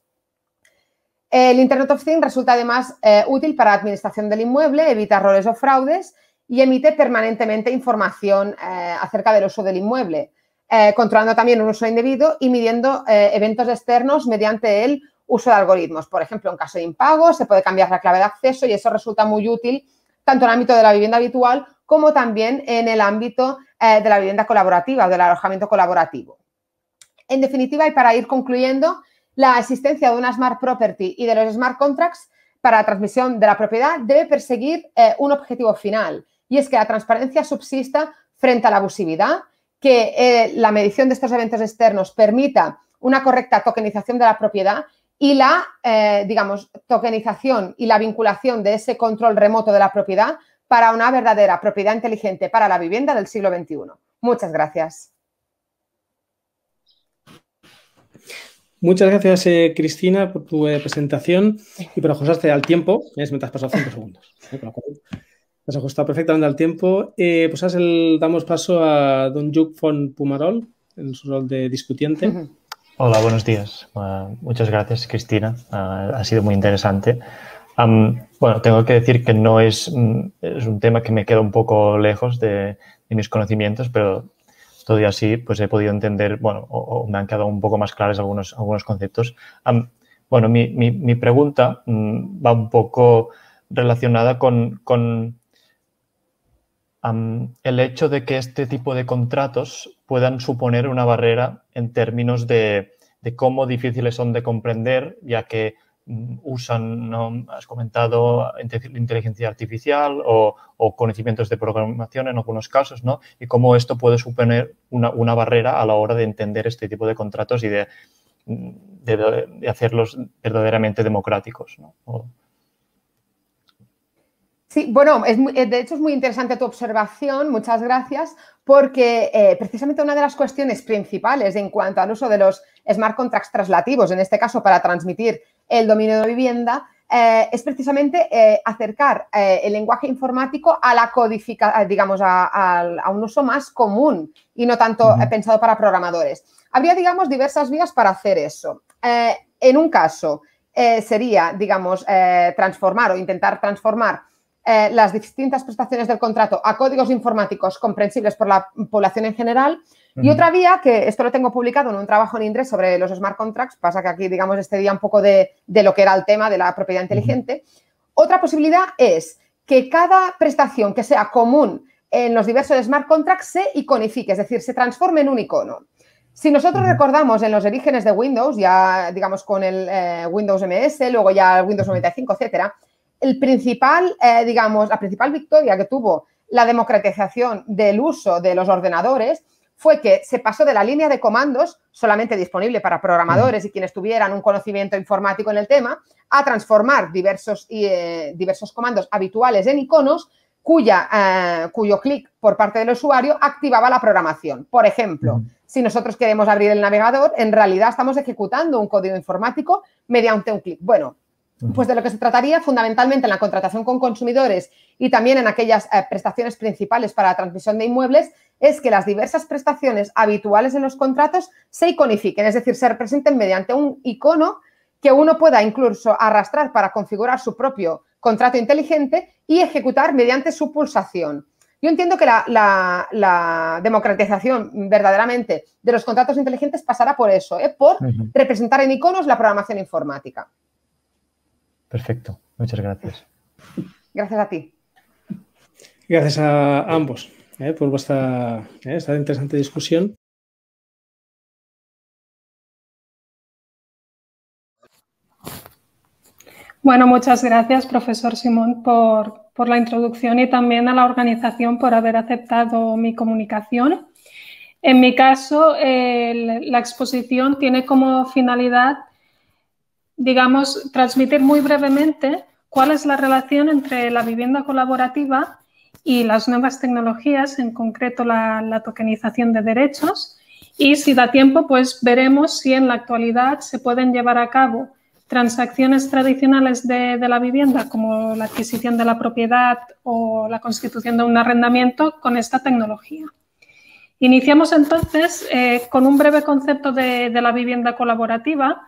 [SPEAKER 5] El Internet of Things resulta además útil para la administración del inmueble, evita errores o fraudes y emite permanentemente información acerca del uso del inmueble, controlando también un uso indebido y midiendo eventos externos mediante el uso de algoritmos. Por ejemplo, en caso de impago se puede cambiar la clave de acceso y eso resulta muy útil tanto en el ámbito de la vivienda habitual como también en el ámbito de la vivienda colaborativa o del alojamiento colaborativo. En definitiva, y para ir concluyendo, la existencia de una Smart Property y de los Smart Contracts para la transmisión de la propiedad debe perseguir un objetivo final, y es que la transparencia subsista frente a la abusividad, que la medición de estos eventos externos permita una correcta tokenización de la propiedad y la, tokenización y la vinculación de ese control remoto de la propiedad para una verdadera propiedad inteligente para la vivienda del siglo XXI. Muchas gracias.
[SPEAKER 1] Muchas gracias, Cristina, por tu presentación y por ajustarte al tiempo. Me has pasado 5 segundos. Te has ajustado perfectamente al tiempo. Pues damos paso a don Lluc Font Pumarol, en su rol de discutiente.
[SPEAKER 6] Hola, buenos días. Muchas gracias, Cristina. Ha sido muy interesante. Bueno, tengo que decir que no es un tema que me queda un poco lejos de mis conocimientos, pero todo y así pues he podido entender, bueno, o me han quedado un poco más claros algunos conceptos. Bueno, mi pregunta va un poco relacionada con el hecho de que este tipo de contratos puedan suponer una barrera en términos de cómo difíciles son de comprender, ya que usan, ¿no?, has comentado, inteligencia artificial o conocimientos de programación en algunos casos, ¿no? Y cómo esto puede suponer una barrera a la hora de entender este tipo de contratos y de hacerlos verdaderamente democráticos, ¿no?
[SPEAKER 5] Sí, bueno, de hecho es muy interesante tu observación, muchas gracias, porque precisamente una de las cuestiones principales en cuanto al uso de los smart contracts traslativos, en este caso para transmitir el dominio de vivienda, es precisamente acercar el lenguaje informático a la codificación, digamos, a un uso más común y no tanto pensado para programadores. Habría, digamos, diversas vías para hacer eso. En un caso sería, digamos, transformar o intentar transformar las distintas prestaciones del contrato a códigos informáticos comprensibles por la población en general. Y otra vía, que esto lo tengo publicado en un trabajo en INDRE sobre los smart contracts, pasa que aquí, digamos, este día un poco de lo que era el tema de la propiedad inteligente. Otra posibilidad es que cada prestación que sea común en los diversos smart contracts se iconifique, es decir, se transforme en un icono. Si nosotros recordamos en los orígenes de Windows, ya digamos con el Windows MS, luego ya el Windows 95, etcétera, la principal victoria que tuvo la democratización del uso de los ordenadores fue que se pasó de la línea de comandos, solamente disponible para programadores y quienes tuvieran un conocimiento informático en el tema, a transformar diversos comandos habituales en iconos cuyo clic por parte del usuario activaba la programación. Por ejemplo, si nosotros queremos abrir el navegador, en realidad estamos ejecutando un código informático mediante un clic. Bueno, pues de lo que se trataría fundamentalmente en la contratación con consumidores y también en aquellas prestaciones principales para la transmisión de inmuebles es que las diversas prestaciones habituales en los contratos se iconifiquen, es decir, se representen mediante un icono que uno pueda incluso arrastrar para configurar su propio contrato inteligente y ejecutar mediante su pulsación. Yo entiendo que la democratización verdaderamente de los contratos inteligentes pasará por eso, por representar en iconos la programación informática.
[SPEAKER 6] Perfecto, muchas gracias.
[SPEAKER 5] Gracias a ti.
[SPEAKER 1] Gracias a ambos por esta interesante discusión.
[SPEAKER 2] Bueno, muchas gracias, profesor Simón, por la introducción y también a la organización por haber aceptado mi comunicación. En mi caso, la exposición tiene como finalidad, digamos, transmitir muy brevemente cuál es la relación entre la vivienda colaborativa y las nuevas tecnologías, en concreto la tokenización de derechos, y si da tiempo, pues veremos si en la actualidad se pueden llevar a cabo transacciones tradicionales de la vivienda, como la adquisición de la propiedad o la constitución de un arrendamiento, con esta tecnología. Iniciamos entonces con un breve concepto de la vivienda colaborativa,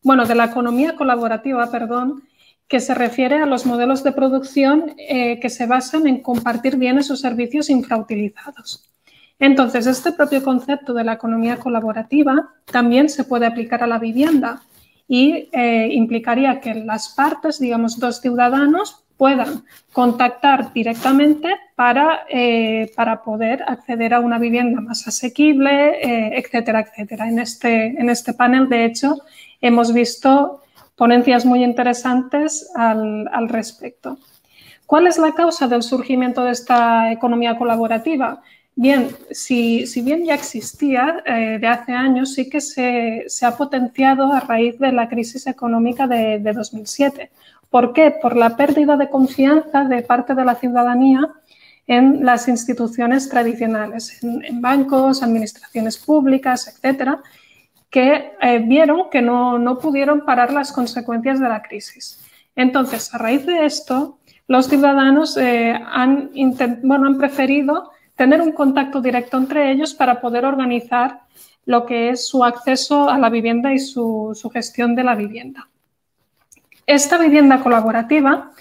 [SPEAKER 2] de la economía colaborativa, perdón, que se refiere a los modelos de producción que se basan en compartir bienes o servicios infrautilizados. Entonces, este propio concepto de la economía colaborativa también se puede aplicar a la vivienda y implicaría que las partes, digamos, dos ciudadanos, puedan contactar directamente para poder acceder a una vivienda más asequible, etcétera, etcétera. En este panel, de hecho, hemos visto ponencias muy interesantes al respecto. ¿Cuál es la causa del surgimiento de esta economía colaborativa? Bien, si bien ya existía de hace años, sí que se ha potenciado a raíz de la crisis económica de 2007. ¿Por qué? Por la pérdida de confianza de parte de la ciudadanía en las instituciones tradicionales, en bancos, administraciones públicas, etcétera, que vieron que no pudieron parar las consecuencias de la crisis. Entonces, a raíz de esto,
[SPEAKER 7] los ciudadanos han preferido tener un contacto directo entre ellos para poder organizar lo que es su acceso a la vivienda y su gestión de la vivienda. Esta vivienda colaborativa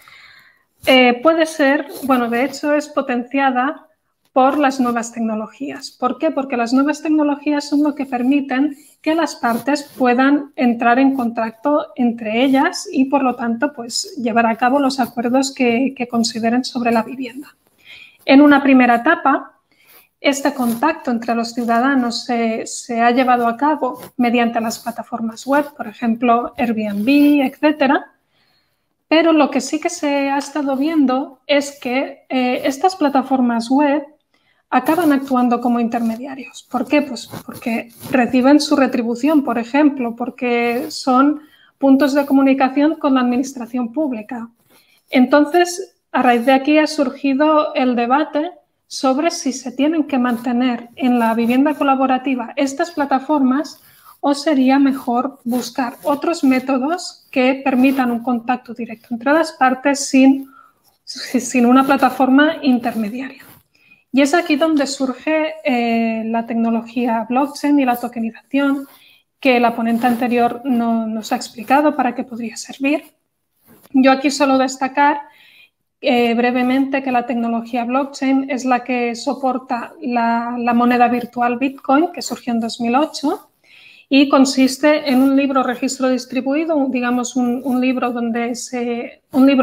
[SPEAKER 7] puede ser, bueno, de hecho es potenciada por las nuevas tecnologías. ¿Por qué? Porque las nuevas tecnologías son lo que permiten que las partes puedan entrar en contacto entre ellas y, por lo tanto, pues, llevar a cabo los acuerdos que consideren sobre la vivienda. En una primera etapa, este contacto entre los ciudadanos se ha llevado a cabo mediante las plataformas web, por ejemplo, Airbnb, etcétera. Pero lo que sí que se ha estado viendo es que estas plataformas web acaban actuando como intermediarios. ¿Por qué? Pues porque reciben su retribución, por ejemplo, porque son puntos de comunicación con la administración pública. Entonces, a raíz de aquí ha surgido el debate sobre si se tienen que mantener en la vivienda colaborativa estas plataformas o sería mejor buscar otros métodos que permitan un contacto directo entre las partes sin una plataforma intermediaria. Y es aquí donde surge la tecnología blockchain y la tokenización que la ponente anterior nos ha explicado para qué podría servir. Yo aquí solo destacar brevemente que la tecnología blockchain es la que soporta la moneda virtual Bitcoin, que surgió en 2008 y consiste en un libro registro distribuido, digamos un libro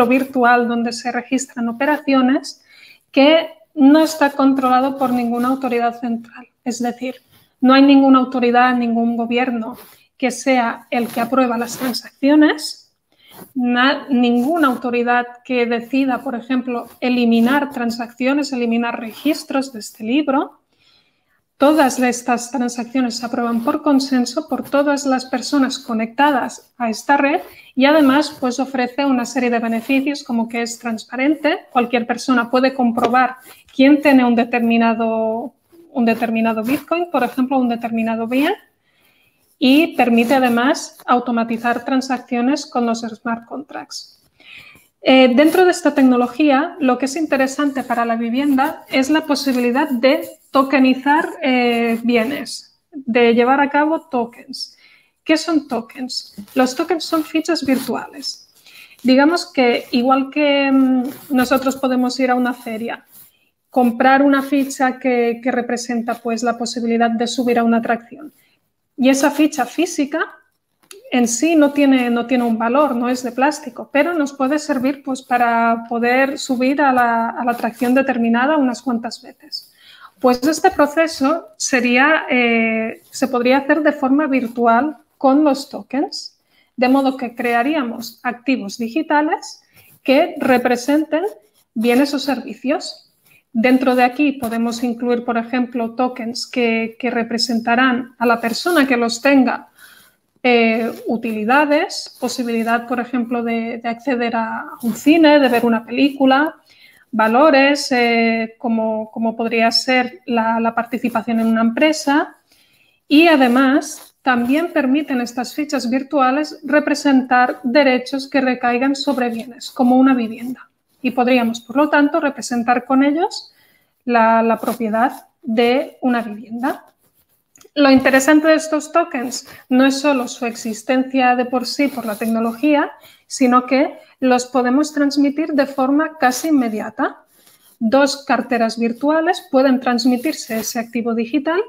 [SPEAKER 7] virtual donde se registran operaciones que no está controlado por ninguna autoridad central. Es decir, no hay ninguna autoridad, ningún gobierno que sea el que aprueba las transacciones, ninguna autoridad que decida, por ejemplo, eliminar transacciones, eliminar registros de este libro. Todas estas transacciones se aprueban por consenso por todas las personas conectadas a esta red y además pues, ofrece una serie de beneficios como que es transparente. Cualquier persona puede comprobar quién tiene un determinado Bitcoin, por ejemplo, un determinado bien, y permite además automatizar transacciones con los smart contracts. Dentro de esta tecnología, lo que es interesante para la vivienda es la posibilidad de tokenizar bienes, de llevar a cabo tokens. ¿Qué son tokens? Los tokens son fichas virtuales. Digamos que igual que nosotros podemos ir a una feria, comprar una ficha que representa pues, la posibilidad de subir a una atracción y esa ficha física en sí no tiene un valor, no es de plástico, pero nos puede servir pues, para poder subir a la atracción determinada unas cuantas veces. Pues este proceso se podría hacer de forma virtual con los tokens, de modo que crearíamos activos digitales que representen bienes o servicios. Dentro de aquí podemos incluir, por ejemplo, tokens que representarán a la persona que los tenga utilidades, posibilidad, por ejemplo, de acceder a un cine, de ver una película, valores como podría ser la participación en una empresa y además también permiten estas fichas virtuales representar derechos que recaigan sobre bienes, como una vivienda. Y podríamos, por lo tanto, representar con ellos la propiedad de una vivienda. Lo interesante de estos tokens no es solo su existencia de por sí por la tecnología, sino que los podemos transmitir de forma casi inmediata. Dos carteras virtuales pueden transmitirse ese activo digital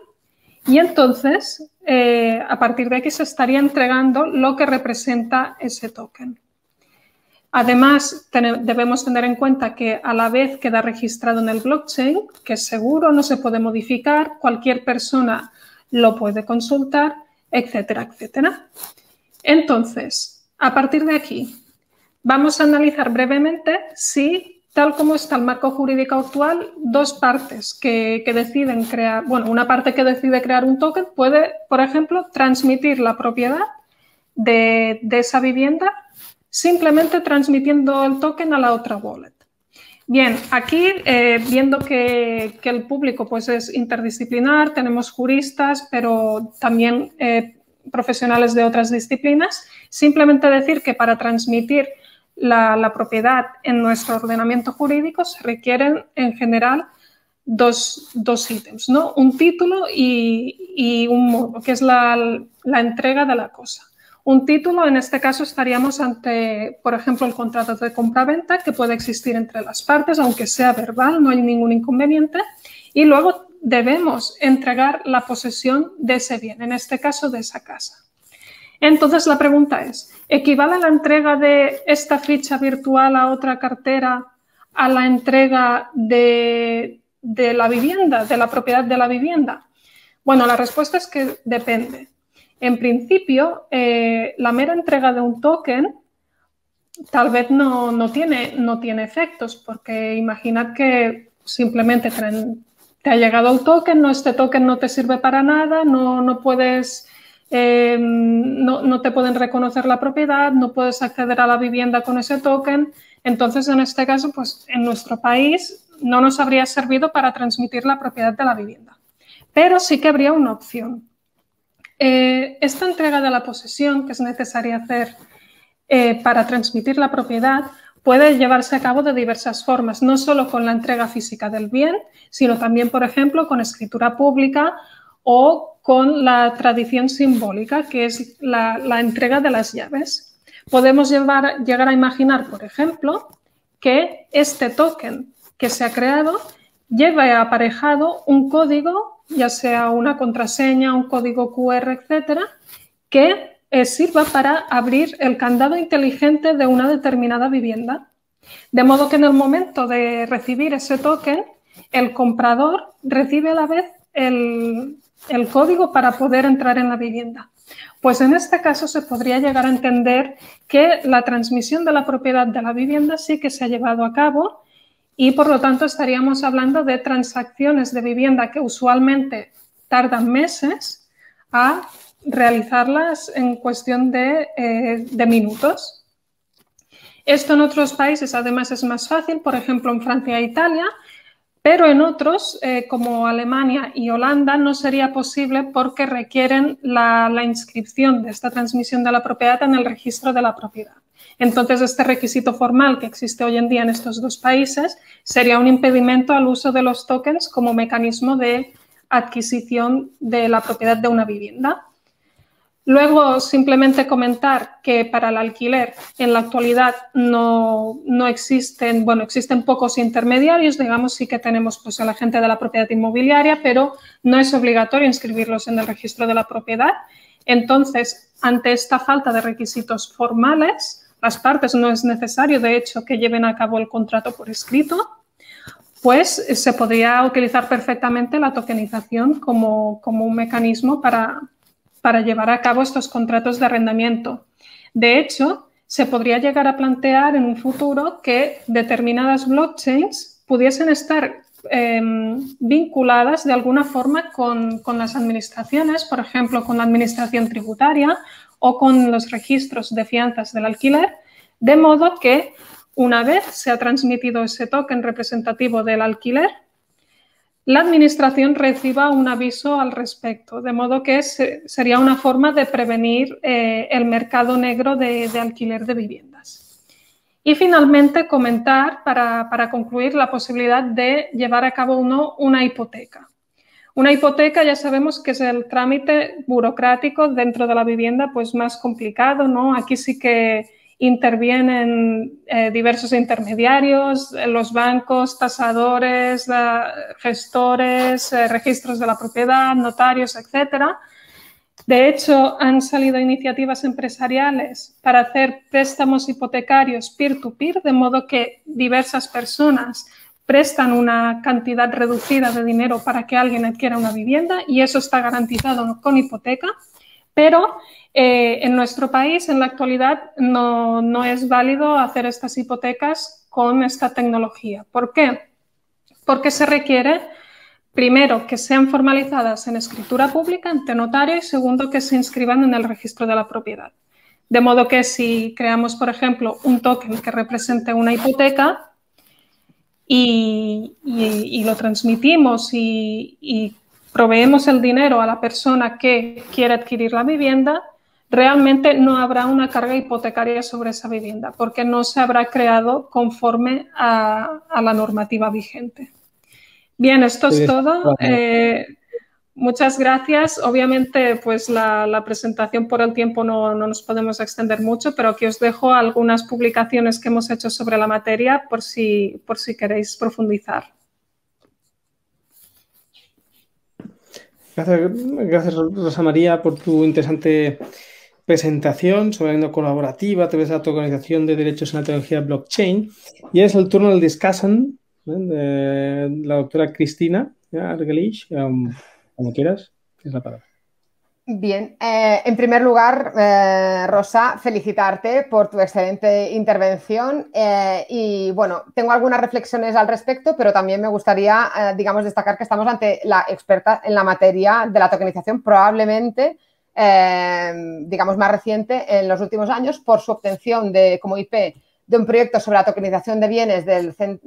[SPEAKER 7] y entonces a partir de aquí se estaría entregando lo que representa ese token. Además, debemos tener en cuenta que a la vez queda registrado en el blockchain, que es seguro, no se puede modificar, cualquier persona lo puede consultar, etcétera, etcétera. Entonces, a partir de aquí, vamos a analizar brevemente si, tal como está el marco jurídico actual, dos partes que deciden crear, bueno, una parte que decide crear un token puede, por ejemplo, transmitir la propiedad de esa vivienda simplemente transmitiendo el token a la otra wallet. Bien, aquí viendo que el público pues, es interdisciplinar, tenemos juristas, pero también profesionales de otras disciplinas, simplemente decir que para transmitir la propiedad en nuestro ordenamiento jurídico se requieren en general dos ítems, ¿no? Un título y un modo, que es la entrega de la cosa. Un título, en este caso, estaríamos ante, por ejemplo, el contrato de compraventa, que puede existir entre las partes, aunque sea verbal, no hay ningún inconveniente. Y luego debemos entregar la posesión de ese bien, en este caso de esa casa. Entonces, la pregunta es, ¿equivale la entrega de esta ficha virtual a otra cartera a la entrega de la vivienda, de la propiedad de la vivienda? Bueno, la respuesta es que depende. En principio, la mera entrega de un token tal vez no tiene efectos, porque imaginad que simplemente te ha llegado el token, este token no te sirve para nada, no puedes, no te pueden reconocer la propiedad, no puedes acceder a la vivienda con ese token. Entonces, en este caso, pues en nuestro país no nos habría servido para transmitir la propiedad de la vivienda. Pero sí que habría una opción. Esta entrega de la posesión que es necesaria hacer para transmitir la propiedad puede llevarse a cabo de diversas formas, no solo con la entrega física del bien, sino también, por ejemplo, con escritura pública o con la tradición simbólica, que es la entrega de las llaves. Podemos llegar a imaginar, por ejemplo, que este token que se ha creado lleve aparejado un código, ya sea una contraseña, un código QR, etcétera, que sirva para abrir el candado inteligente de una determinada vivienda. De modo que en el momento de recibir ese token, el comprador recibe a la vez el código para poder entrar en la vivienda. Pues en este caso se podría llegar a entender que la transmisión de la propiedad de la vivienda sí que se ha llevado a cabo y por lo tanto estaríamos hablando de transacciones de vivienda que usualmente tardan meses a realizarlas en cuestión de minutos. Esto en otros países además es más fácil, por ejemplo en Francia e Italia, pero en otros como Alemania y Holanda no sería posible porque requieren la inscripción de esta transmisión de la propiedad en el registro de la propiedad. Entonces, este requisito formal que existe hoy en día en estos dos países sería un impedimento al uso de los tokens como mecanismo de adquisición de la propiedad de una vivienda. Luego, simplemente comentar que para el alquiler en la actualidad no existen, bueno, existen pocos intermediarios, digamos, sí que tenemos pues, al agente de la propiedad inmobiliaria, pero no es obligatorio inscribirlos en el registro de la propiedad. Entonces, ante esta falta de requisitos formales, las partes no es necesario, de hecho, que lleven a cabo el contrato por escrito, pues se podría utilizar perfectamente la tokenización como un mecanismo para llevar a cabo estos contratos de arrendamiento. De hecho, se podría llegar a plantear en un futuro que determinadas blockchains pudiesen estar vinculadas de alguna forma con las administraciones, por ejemplo, con la administración tributaria o con los registros de fianzas del alquiler, de modo que una vez se ha transmitido ese token representativo del alquiler, la administración reciba un aviso al respecto, de modo que sería una forma de prevenir el mercado negro de alquiler de viviendas. Y finalmente comentar, para concluir, la posibilidad de llevar a cabo una hipoteca. Una hipoteca ya sabemos que es el trámite burocrático dentro de la vivienda pues más complicado, ¿no? Aquí sí que intervienen diversos intermediarios, los bancos, tasadores, gestores, registros de la propiedad, notarios, etcétera. De hecho, han salido iniciativas empresariales para hacer préstamos hipotecarios peer-to-peer, de modo que diversas personas prestan una cantidad reducida de dinero para que alguien adquiera una vivienda y eso está garantizado con hipoteca, pero en nuestro país en la actualidad no es válido hacer estas hipotecas con esta tecnología. ¿Por qué? Porque se requiere, primero, que sean formalizadas en escritura pública ante notario y segundo, que se inscriban en el registro de la propiedad. De modo que si creamos, por ejemplo, un token que represente una hipoteca, y lo transmitimos y proveemos el dinero a la persona que quiere adquirir la vivienda, realmente no habrá una carga hipotecaria sobre esa vivienda, porque no se habrá creado conforme a la normativa vigente. Bien, esto es todo. Muchas gracias. Obviamente, pues la presentación por el tiempo no nos podemos extender mucho, pero aquí os dejo algunas publicaciones que hemos hecho sobre la materia por si queréis profundizar.
[SPEAKER 1] Gracias, Rosa María, por tu interesante presentación sobre la agenda colaborativa a través de la tokenización de derechos en la tecnología blockchain. Y es el turno del discussion de la doctora Cristina Argerich. Como quieras, es la palabra.
[SPEAKER 5] Bien, en primer lugar, Rosa, felicitarte por tu excelente intervención y bueno, tengo algunas reflexiones al respecto, pero también me gustaría, digamos, destacar que estamos ante la experta en la materia de la tokenización, probablemente, digamos, más reciente en los últimos años por su obtención como IP de un proyecto sobre la tokenización de bienes del Centre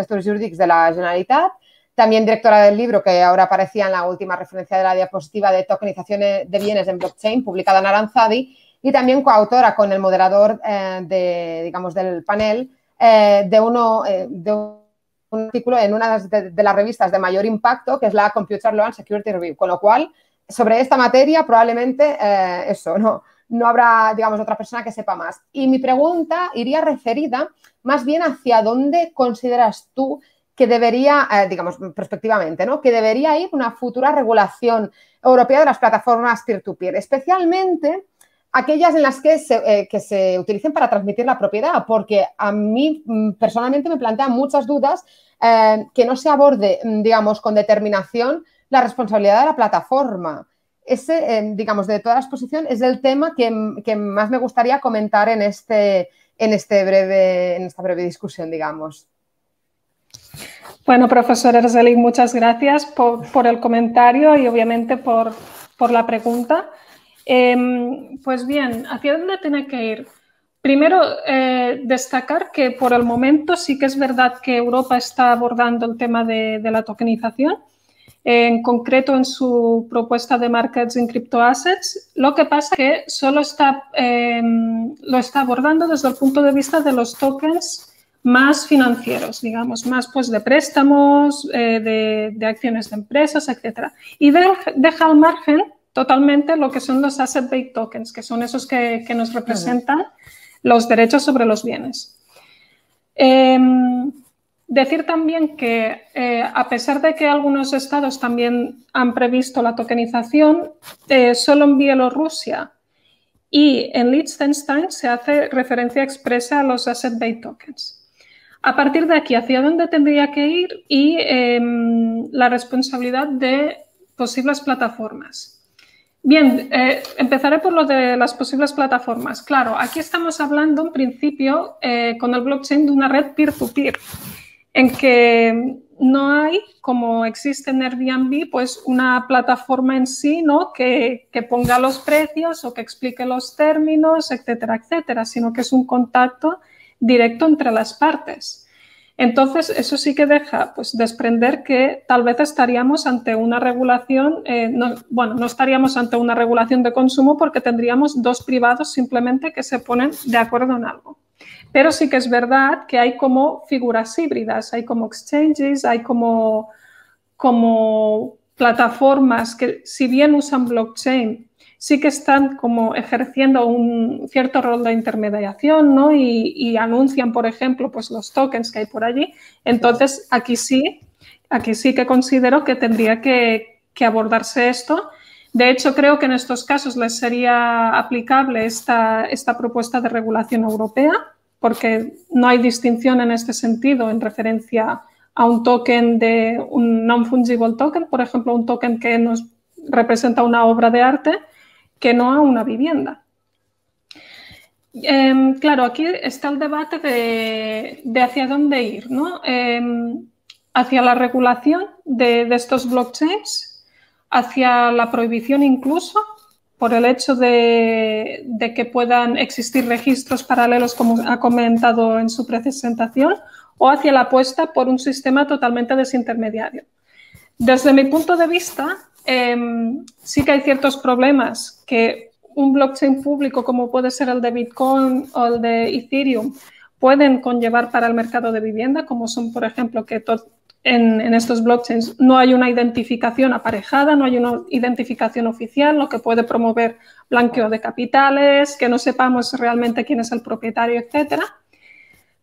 [SPEAKER 5] d'Estudis Jurídics de la Generalitat. También directora del libro que ahora aparecía en la última referencia de la diapositiva de tokenización de bienes en blockchain, publicada en Aranzadi, y también coautora con el moderador del panel de un artículo en una de las revistas de mayor impacto, que es la Computer Law and Security Review. Con lo cual, sobre esta materia probablemente no habrá, digamos, otra persona que sepa más. Y mi pregunta iría referida más bien hacia dónde consideras tú que debería, digamos, prospectivamente, ¿no?, que debería ir una futura regulación europea de las plataformas peer-to-peer, especialmente aquellas en las que se utilicen para transmitir la propiedad, porque a mí personalmente me plantean muchas dudas que no se aborde, digamos, con determinación la responsabilidad de la plataforma. Ese, digamos, de toda la exposición es el tema que más me gustaría comentar en esta breve discusión, digamos.
[SPEAKER 7] Bueno, profesor Argerich, muchas gracias por el comentario y obviamente por la pregunta. Pues bien, ¿hacia dónde tiene que ir? Primero, destacar que por el momento sí que es verdad que Europa está abordando el tema de la tokenización, en concreto en su propuesta de Markets in Crypto Assets. Lo que pasa es que solo lo está abordando desde el punto de vista de los tokens más financieros, digamos, más pues de préstamos, de acciones de empresas, etcétera. Y deja al margen totalmente lo que son los asset-based tokens, que son esos que nos representan los derechos sobre los bienes. Decir también que a pesar de que algunos estados también han previsto la tokenización, solo en Bielorrusia y en Liechtenstein se hace referencia expresa a los asset-based tokens. A partir de aquí, ¿hacia dónde tendría que ir? Y la responsabilidad de posibles plataformas. Bien, empezaré por lo de las posibles plataformas. Claro, aquí estamos hablando en principio con el blockchain de una red peer-to-peer, en que no hay, como existe en Airbnb, pues una plataforma en sí, ¿no?, que ponga los precios o que explique los términos, etcétera, etcétera, sino que es un contacto directo entre las partes. Entonces, eso sí que deja pues desprender que tal vez estaríamos ante una regulación, no estaríamos ante una regulación de consumo porque tendríamos dos privados simplemente que se ponen de acuerdo en algo. Pero sí que es verdad que hay como figuras híbridas, hay como exchanges, hay como plataformas que si bien usan blockchain, sí que están como ejerciendo un cierto rol de intermediación, ¿no? Y anuncian, por ejemplo, pues los tokens que hay por allí. Entonces, aquí sí que considero que tendría que abordarse esto. De hecho, creo que en estos casos les sería aplicable esta propuesta de regulación europea, porque no hay distinción en este sentido en referencia a un token de un non-fungible token, por ejemplo, un token que nos representa una obra de arte, que no a una vivienda. Claro, aquí está el debate de hacia dónde ir, ¿no? Hacia la regulación de estos blockchains, hacia la prohibición incluso, por el hecho de que puedan existir registros paralelos, como ha comentado en su presentación, o hacia la apuesta por un sistema totalmente desintermediario. Desde mi punto de vista, sí que hay ciertos problemas que un blockchain público como puede ser el de Bitcoin o el de Ethereum pueden conllevar para el mercado de vivienda, como son, por ejemplo, que en estos blockchains no hay una identificación aparejada, no hay una identificación oficial, lo que puede promover blanqueo de capitales, que no sepamos realmente quién es el propietario, etcétera.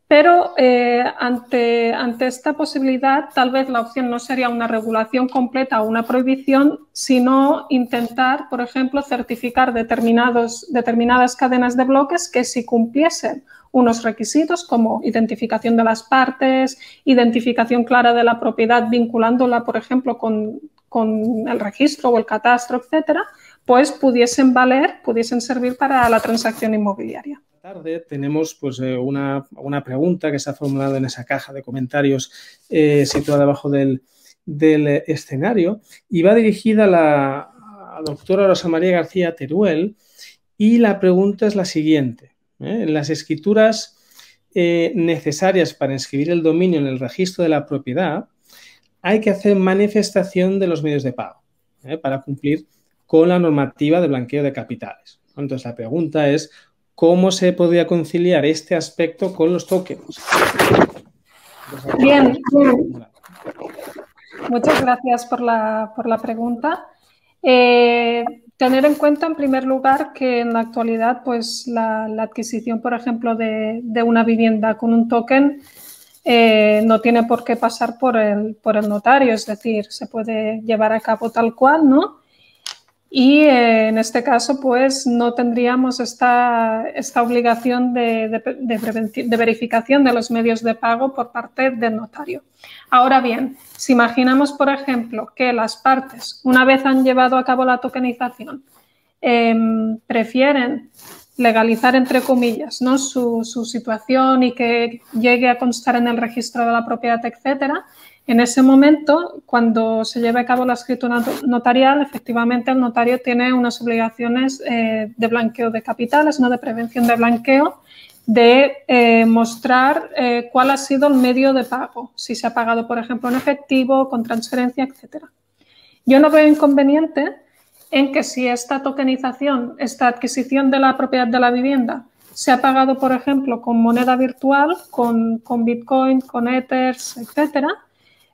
[SPEAKER 7] Pero ante esta posibilidad, tal vez la opción no sería una regulación completa o una prohibición, sino intentar, por ejemplo, certificar determinadas cadenas de bloques que si cumpliesen unos requisitos como identificación de las partes, identificación clara de la propiedad vinculándola, por ejemplo, con el registro o el catastro, etcétera, pues pudiesen servir para la transacción inmobiliaria.
[SPEAKER 1] Tarde tenemos pues una pregunta que se ha formulado en esa caja de comentarios situada debajo del escenario y va dirigida a la doctora Rosa María García Teruel y la pregunta es la siguiente. En las escrituras necesarias para inscribir el dominio en el registro de la propiedad hay que hacer manifestación de los medios de pago para cumplir con la normativa de blanqueo de capitales. Entonces la pregunta es ¿cómo se podría conciliar este aspecto con los tokens?
[SPEAKER 7] Bien. Muchas gracias por la pregunta. Tener en cuenta, en primer lugar, que en la actualidad pues, la adquisición, por ejemplo, de una vivienda con un token no tiene por qué pasar por el notario, es decir, se puede llevar a cabo tal cual, ¿no? Y en este caso, pues no tendríamos esta obligación de verificación de los medios de pago por parte del notario. Ahora bien, si imaginamos, por ejemplo, que las partes, una vez han llevado a cabo la tokenización, prefieren legalizar, entre comillas, ¿no? su situación y que llegue a constar en el registro de la propiedad, etcétera, en ese momento, cuando se lleve a cabo la escritura notarial, efectivamente el notario tiene unas obligaciones de blanqueo de capitales, no de prevención de blanqueo, de mostrar cuál ha sido el medio de pago, si se ha pagado, por ejemplo, en efectivo, con transferencia, etc. Yo no veo inconveniente en que si esta tokenización, esta adquisición de la propiedad de la vivienda, se ha pagado, por ejemplo, con moneda virtual, con Bitcoin, con Ethers, etcétera,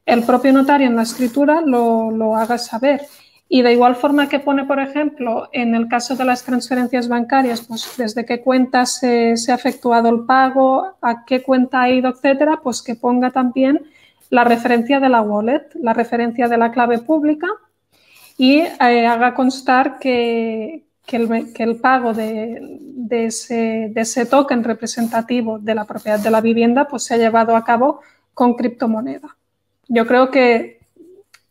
[SPEAKER 7] el propio notario en la escritura lo haga saber. Y de igual forma que pone, por ejemplo, en el caso de las transferencias bancarias, pues desde qué cuenta se ha efectuado el pago, a qué cuenta ha ido, etcétera, pues que ponga también la referencia de la wallet, la referencia de la clave pública y haga constar que el pago de ese token representativo de la propiedad de la vivienda pues se ha llevado a cabo con criptomoneda. Yo creo que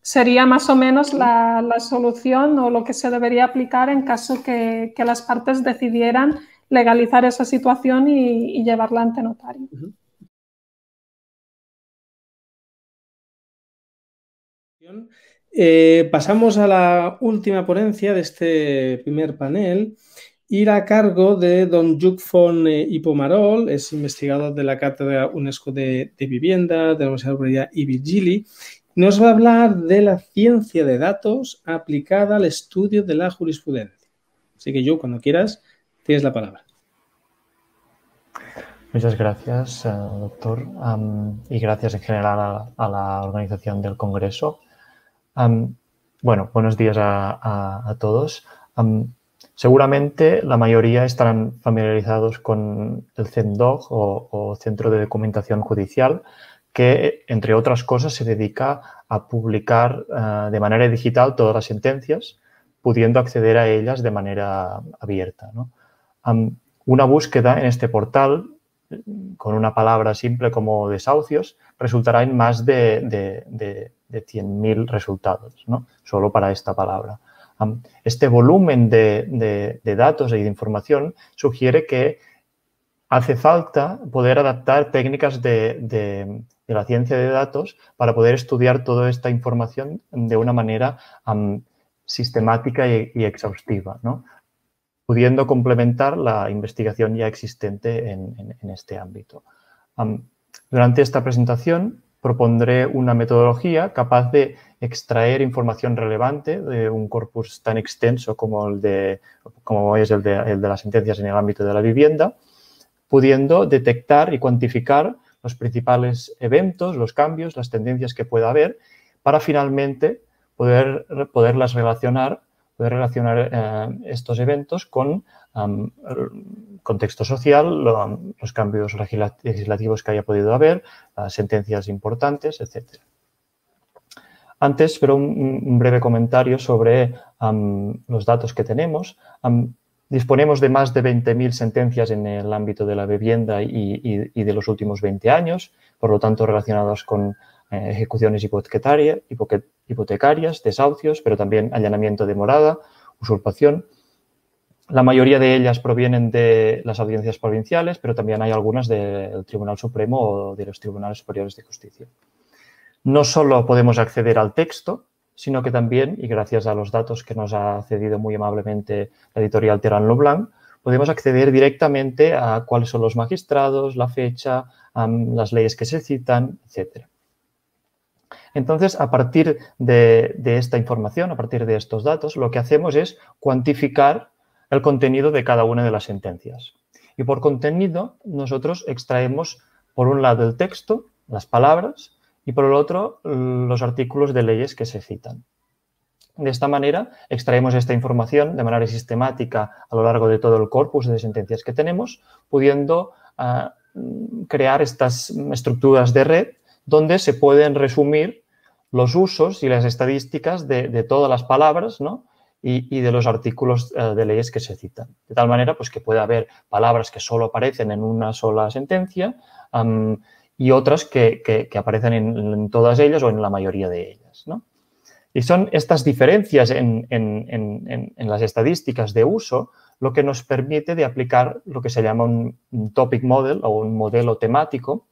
[SPEAKER 7] sería más o menos la solución o lo que se debería aplicar en caso que las partes decidieran legalizar esa situación y llevarla ante notario.
[SPEAKER 1] Pasamos a la última ponencia de este primer panel. Ir a cargo de don Lluc Font i Pomarol, es investigador de la Cátedra UNESCO de Vivienda de la Universidad Obrera i Virgili. Nos va a hablar de la ciencia de datos aplicada al estudio de la jurisprudencia. Así que, Lluc, cuando quieras, tienes la palabra.
[SPEAKER 6] Muchas gracias, doctor, y gracias en general a la organización del Congreso. Bueno, buenos días a todos. Seguramente la mayoría estarán familiarizados con el CENDOG o Centro de Documentación Judicial, que, entre otras cosas, se dedica a publicar de manera digital todas las sentencias, pudiendo acceder a ellas de manera abierta, ¿no? Una búsqueda en este portal, con una palabra simple como desahucios, resultará en más de 100.000 resultados, ¿no? Solo para esta palabra. Este volumen de datos y de información sugiere que hace falta poder adaptar técnicas de la ciencia de datos para poder estudiar toda esta información de una manera sistemática y exhaustiva, ¿no? Pudiendo complementar la investigación ya existente en este ámbito. Durante esta presentación propondré una metodología capaz de extraer información relevante de un corpus tan extenso como es el de las sentencias en el ámbito de la vivienda, pudiendo detectar y cuantificar los principales eventos, los cambios, las tendencias que pueda haber, para finalmente poder relacionar estos eventos con el contexto social, los cambios legislativos que haya podido haber, las sentencias importantes, etc. Antes, pero un breve comentario sobre los datos que tenemos. Disponemos de más de 20.000 sentencias en el ámbito de la vivienda y de los últimos 20 años, por lo tanto relacionadas con ejecuciones hipotecarias, desahucios, pero también allanamiento de morada, usurpación. La mayoría de ellas provienen de las audiencias provinciales, pero también hay algunas del Tribunal Supremo o de los Tribunales Superiores de Justicia. No solo podemos acceder al texto, sino que también, y gracias a los datos que nos ha cedido muy amablemente la editorial Terán Lo Blanc, podemos acceder directamente a cuáles son los magistrados, la fecha, las leyes que se citan, etc. Entonces, a partir de esta información, a partir de estos datos, lo que hacemos es cuantificar el contenido de cada una de las sentencias. Y por contenido, nosotros extraemos, por un lado, el texto, las palabras, y por el otro, los artículos de leyes que se citan. De esta manera, extraemos esta información de manera sistemática a lo largo de todo el corpus de sentencias que tenemos, pudiendo crear estas estructuras de red donde se pueden resumir los usos y las estadísticas de todas las palabras, ¿no? y de los artículos de leyes que se citan. De tal manera pues, que puede haber palabras que solo aparecen en una sola sentencia y otras que aparecen en todas ellas o en la mayoría de ellas, ¿no? Y son estas diferencias en las estadísticas de uso lo que nos permite de aplicar lo que se llama un topic model o un modelo temático.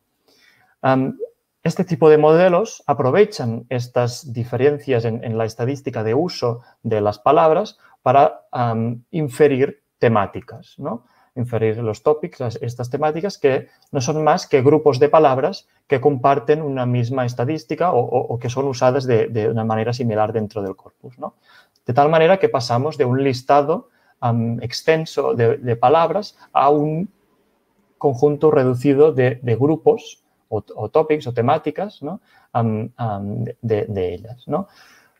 [SPEAKER 6] Este tipo de modelos aprovechan estas diferencias en la estadística de uso de las palabras para inferir temáticas, ¿no? Inferir los topics, estas temáticas que no son más que grupos de palabras que comparten una misma estadística o que son usadas de una manera similar dentro del corpus, ¿no? De tal manera que pasamos de un listado extenso de palabras a un conjunto reducido de grupos o topics o temáticas, ¿no? de ellas, ¿no?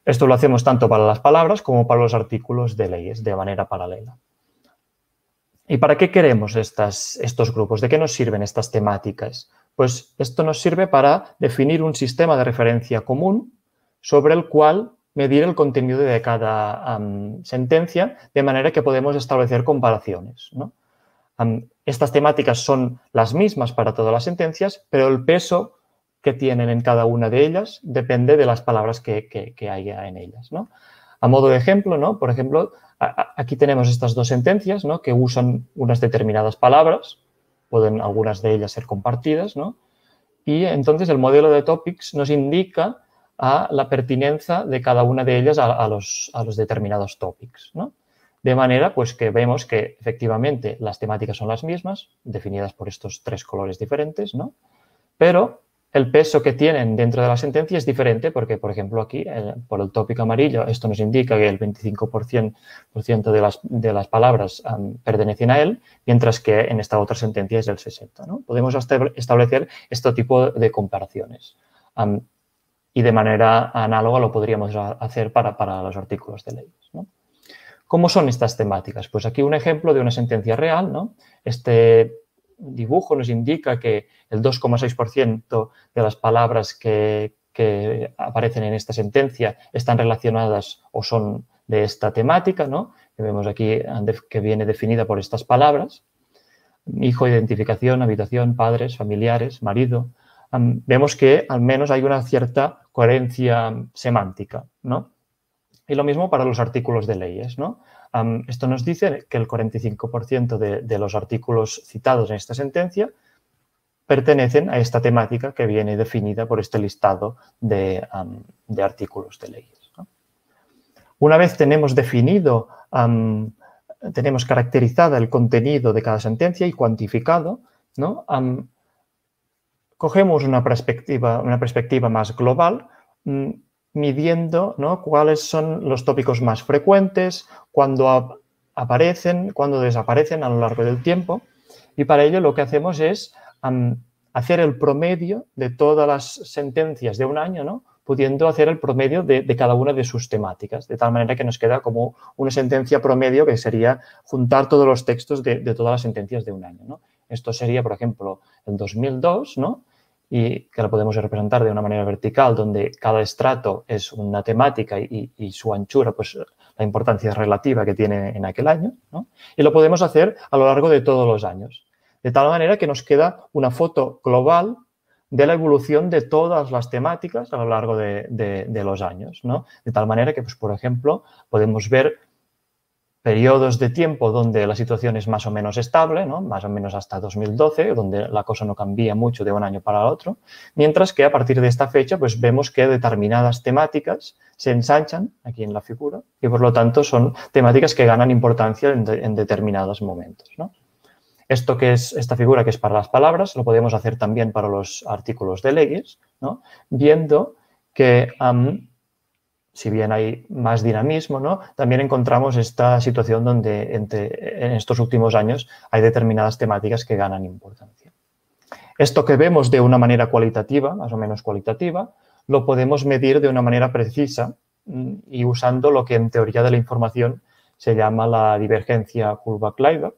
[SPEAKER 6] Esto lo hacemos tanto para las palabras como para los artículos de leyes de manera paralela. ¿Y para qué queremos estos grupos? ¿De qué nos sirven estas temáticas? Pues esto nos sirve para definir un sistema de referencia común sobre el cual medir el contenido de cada sentencia, de manera que podemos establecer comparaciones, ¿no? Estas temáticas son las mismas para todas las sentencias, pero el peso que tienen en cada una de ellas depende de las palabras que haya en ellas, ¿no? A modo de ejemplo, ¿no? Por ejemplo, aquí tenemos estas dos sentencias, ¿no? Que usan unas determinadas palabras, pueden algunas de ellas ser compartidas, ¿no? Y entonces el modelo de topics nos indica la pertinencia de cada una de ellas a los determinados topics, ¿no? De manera pues, que vemos que efectivamente las temáticas son las mismas, definidas por estos tres colores diferentes, ¿no? Pero el peso que tienen dentro de la sentencia es diferente porque, por ejemplo, aquí, por el tópico amarillo, esto nos indica que el 25% de las palabras pertenecen a él, mientras que en esta otra sentencia es el 60%, ¿no? Podemos establecer este tipo de comparaciones. Y de manera análoga lo podríamos hacer para los artículos de leyes, ¿no? ¿Cómo son estas temáticas? Pues aquí un ejemplo de una sentencia real, ¿no? Este dibujo nos indica que el 2,6% de las palabras que aparecen en esta sentencia están relacionadas o son de esta temática, ¿no? Que vemos aquí que viene definida por estas palabras. Hijo, identificación, habitación, padres, familiares, marido. Vemos que al menos hay una cierta coherencia semántica, ¿no? Y lo mismo para los artículos de leyes, ¿no? Esto nos dice que el 45% de los artículos citados en esta sentencia pertenecen a esta temática que viene definida por este listado de artículos de leyes, ¿no? Una vez tenemos definido, tenemos caracterizada el contenido de cada sentencia y cuantificado, ¿no? cogemos una perspectiva más global, midiendo, ¿no?, cuáles son los tópicos más frecuentes, cuándo aparecen, cuándo desaparecen a lo largo del tiempo. Y para ello lo que hacemos es hacer el promedio de todas las sentencias de un año, ¿no?, pudiendo hacer el promedio de cada una de sus temáticas, de tal manera que nos queda como una sentencia promedio, que sería juntar todos los textos de todas las sentencias de un año, ¿no? Esto sería, por ejemplo, el 2002, ¿no?, y que lo podemos representar de una manera vertical, donde cada estrato es una temática y su anchura, pues la importancia relativa que tiene en aquel año, ¿no? Y lo podemos hacer a lo largo de todos los años, de tal manera que nos queda una foto global de la evolución de todas las temáticas a lo largo de los años, ¿no? De tal manera que, pues, por ejemplo, podemos ver periodos de tiempo donde la situación es más o menos estable, ¿no?, más o menos hasta 2012, donde la cosa no cambia mucho de un año para otro, mientras que a partir de esta fecha pues vemos que determinadas temáticas se ensanchan aquí en la figura y por lo tanto son temáticas que ganan importancia en determinados momentos, ¿no? Esto que es esta figura que es para las palabras lo podemos hacer también para los artículos de leyes, ¿no?, viendo que si bien hay más dinamismo, ¿no?, también encontramos esta situación donde en estos últimos años hay determinadas temáticas que ganan importancia. Esto que vemos de una manera cualitativa, más o menos cualitativa, lo podemos medir de una manera precisa y usando lo que en teoría de la información se llama la divergencia Kullback-Leibler,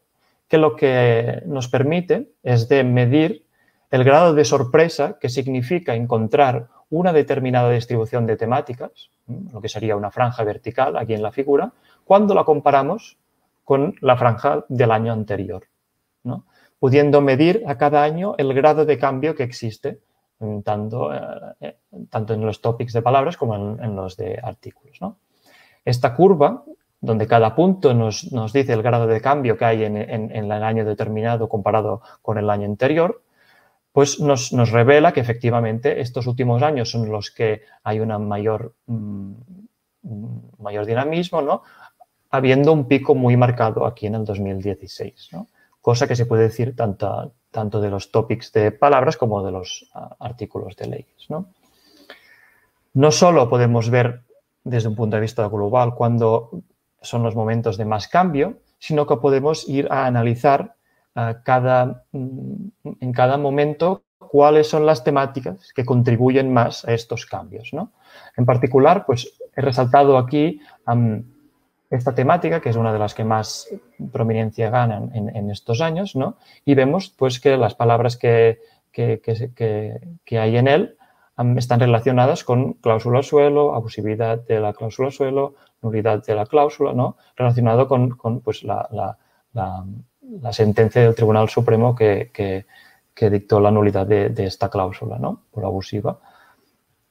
[SPEAKER 6] que lo que nos permite es de medir el grado de sorpresa que significa encontrar una determinada distribución de temáticas, lo que sería una franja vertical aquí en la figura, cuando la comparamos con la franja del año anterior, ¿no?, pudiendo medir a cada año el grado de cambio que existe, tanto en los topics de palabras como en los de artículos, ¿no? Esta curva, donde cada punto nos dice el grado de cambio que hay en el año determinado comparado con el año anterior, pues nos revela que efectivamente estos últimos años son los que hay una mayor dinamismo, ¿no?, habiendo un pico muy marcado aquí en el 2016, ¿no?, cosa que se puede decir tanto de los topics de palabras como de los artículos de leyes, ¿no? No solo podemos ver desde un punto de vista global cuándo son los momentos de más cambio, sino que podemos ir a analizar en cada momento cuáles son las temáticas que contribuyen más a estos cambios, ¿no? En particular, pues he resaltado aquí esta temática, que es una de las que más prominencia ganan en estos años, ¿no? Y vemos pues que las palabras que hay en él están relacionadas con cláusula suelo, abusividad de la cláusula suelo, nulidad de la cláusula, ¿no?, relacionado con pues, la sentencia del Tribunal Supremo que dictó la nulidad de esta cláusula, ¿no?, por abusiva.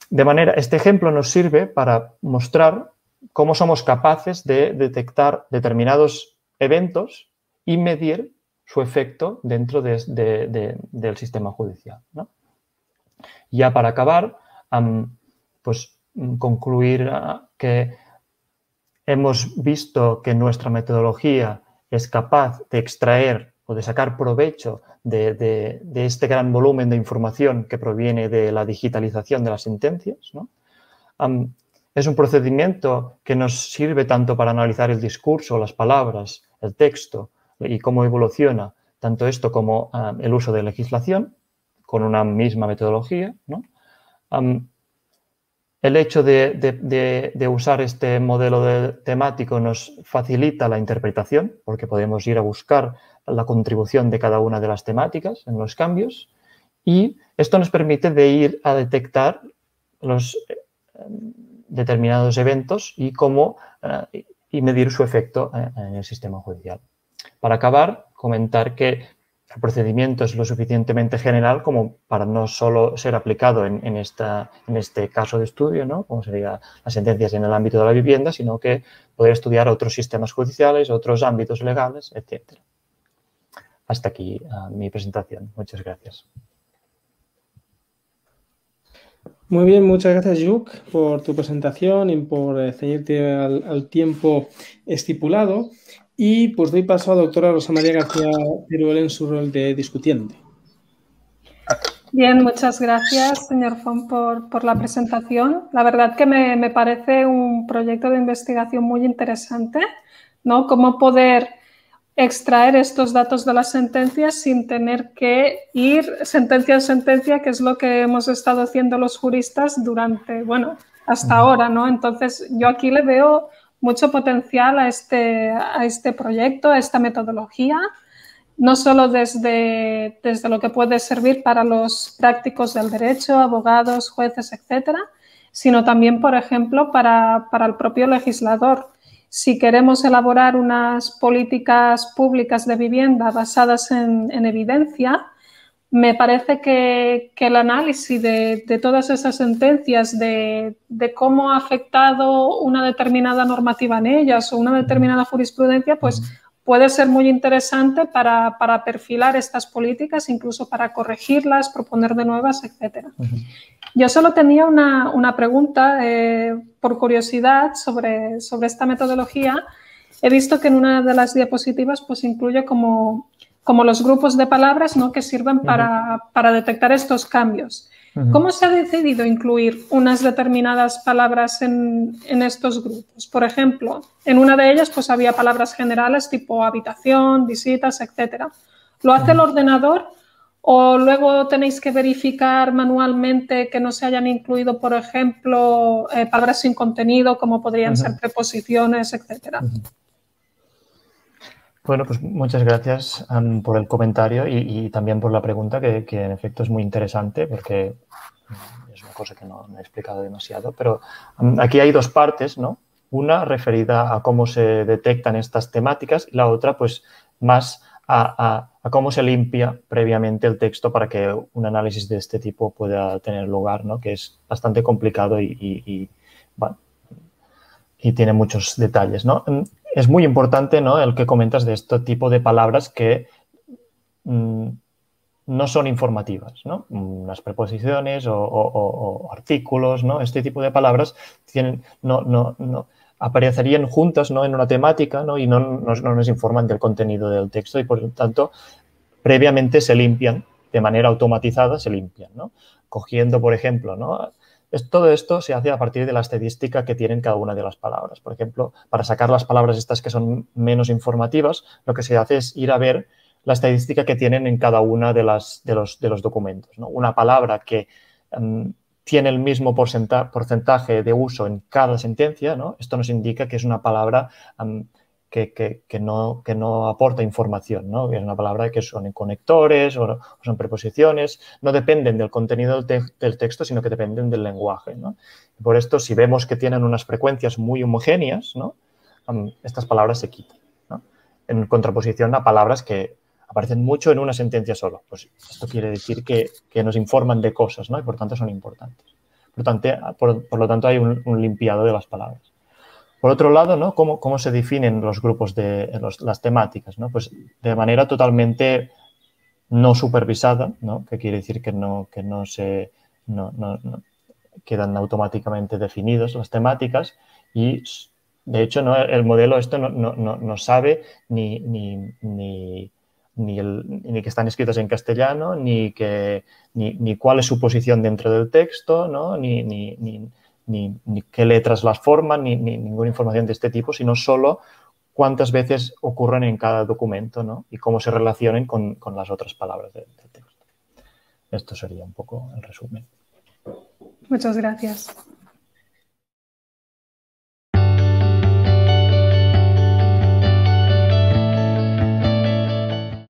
[SPEAKER 6] De manera, este ejemplo nos sirve para mostrar cómo somos capaces de detectar determinados eventos y medir su efecto dentro del sistema judicial, ¿no? Ya para acabar, pues concluir que hemos visto que nuestra metodología es capaz de extraer o de sacar provecho de este gran volumen de información que proviene de la digitalización de las sentencias, ¿no? Es un procedimiento que nos sirve tanto para analizar el discurso, las palabras, el texto y cómo evoluciona tanto esto como el uso de legislación con una misma metodología, ¿no? El hecho de usar este modelo temático nos facilita la interpretación porque podemos ir a buscar la contribución de cada una de las temáticas en los cambios y esto nos permite de ir a detectar los determinados eventos y medir su efecto en el sistema judicial. Para acabar, comentar que el procedimiento es lo suficientemente general como para no solo ser aplicado en este caso de estudio, ¿no?, como serían las sentencias en el ámbito de la vivienda, sino que poder estudiar otros sistemas judiciales, otros ámbitos legales, etc. Hasta aquí mi presentación. Muchas gracias.
[SPEAKER 1] Muy bien, muchas gracias, Lluc, por tu presentación y por ceñirte al tiempo estipulado. Y pues doy paso a la doctora Rosa María García Teruel en su rol de discutiente.
[SPEAKER 7] Bien, muchas gracias, señor Font, por la presentación. La verdad que me parece un proyecto de investigación muy interesante, ¿no? Cómo poder extraer estos datos de las sentencias sin tener que ir sentencia a sentencia, que es lo que hemos estado haciendo los juristas durante, bueno, hasta ahora, ¿no? Entonces, yo aquí le veo mucho potencial a este proyecto, a esta metodología, no solo desde lo que puede servir para los prácticos del derecho, abogados, jueces, etcétera, sino también, por ejemplo, para el propio legislador. Si queremos elaborar unas políticas públicas de vivienda basadas en evidencia, me parece que el análisis de todas esas sentencias, de cómo ha afectado una determinada normativa en ellas o una determinada jurisprudencia, pues puede ser muy interesante para perfilar estas políticas, incluso para corregirlas, proponer de nuevas, etc. Yo solo tenía una pregunta, por curiosidad, sobre esta metodología. He visto que en una de las diapositivas pues, incluye como los grupos de palabras, ¿no?, que sirven para detectar estos cambios. ¿Cómo se ha decidido incluir unas determinadas palabras en estos grupos? Por ejemplo, en una de ellas pues, había palabras generales tipo habitación, visitas, etc. ¿Lo hace el ordenador o luego tenéis que verificar manualmente que no se hayan incluido, por ejemplo, palabras sin contenido como podrían ser preposiciones, etc.?
[SPEAKER 6] Bueno, pues muchas gracias por el comentario y también por la pregunta, que en efecto es muy interesante porque es una cosa que no he explicado demasiado. Pero aquí hay dos partes, ¿no? Una referida a cómo se detectan estas temáticas y la otra, pues, más a cómo se limpia previamente el texto para que un análisis de este tipo pueda tener lugar, ¿no? Que es bastante complicado bueno, y tiene muchos detalles, ¿no? Es muy importante, ¿no?, el que comentas de este tipo de palabras que no son informativas, ¿no? Las preposiciones o artículos, ¿no? Este tipo de palabras aparecerían juntas, ¿no?, en una temática, ¿no?, y no nos informan del contenido del texto y, por lo tanto, previamente se limpian, de manera automatizada se limpian, ¿no? Cogiendo, por ejemplo, ¿no?, todo esto se hace a partir de la estadística que tienen cada una de las palabras. Por ejemplo, para sacar las palabras estas que son menos informativas, lo que se hace es ir a ver la estadística que tienen en cada una de los documentos, ¿no? Una palabra que tiene el mismo porcentaje de uso en cada sentencia, ¿no? Esto nos indica que es una palabra que no aporta información, ¿no? Es una palabra que son conectores o son preposiciones, no dependen del contenido del texto, sino que dependen del lenguaje, ¿no? Por esto, si vemos que tienen unas frecuencias muy homogéneas, ¿no?, estas palabras se quitan, ¿no?, en contraposición a palabras que aparecen mucho en una sentencia solo. Pues esto quiere decir que nos informan de cosas, ¿no?, y por tanto son importantes. Por lo tanto, hay un limpiado de las palabras. Por otro lado, ¿no?, ¿cómo se definen los grupos las temáticas, ¿no? Pues de manera totalmente no supervisada, ¿no?, que quiere decir que no quedan automáticamente definidos las temáticas y, de hecho, ¿no?, el modelo esto no sabe ni que están escritos en castellano, ni cuál es su posición dentro del texto, ¿no?, ni qué letras las forman, ni ninguna información de este tipo, sino solo cuántas veces ocurren en cada documento, ¿no?, y cómo se relacionan con las otras palabras del texto. Esto sería un poco el resumen.
[SPEAKER 7] Muchas gracias.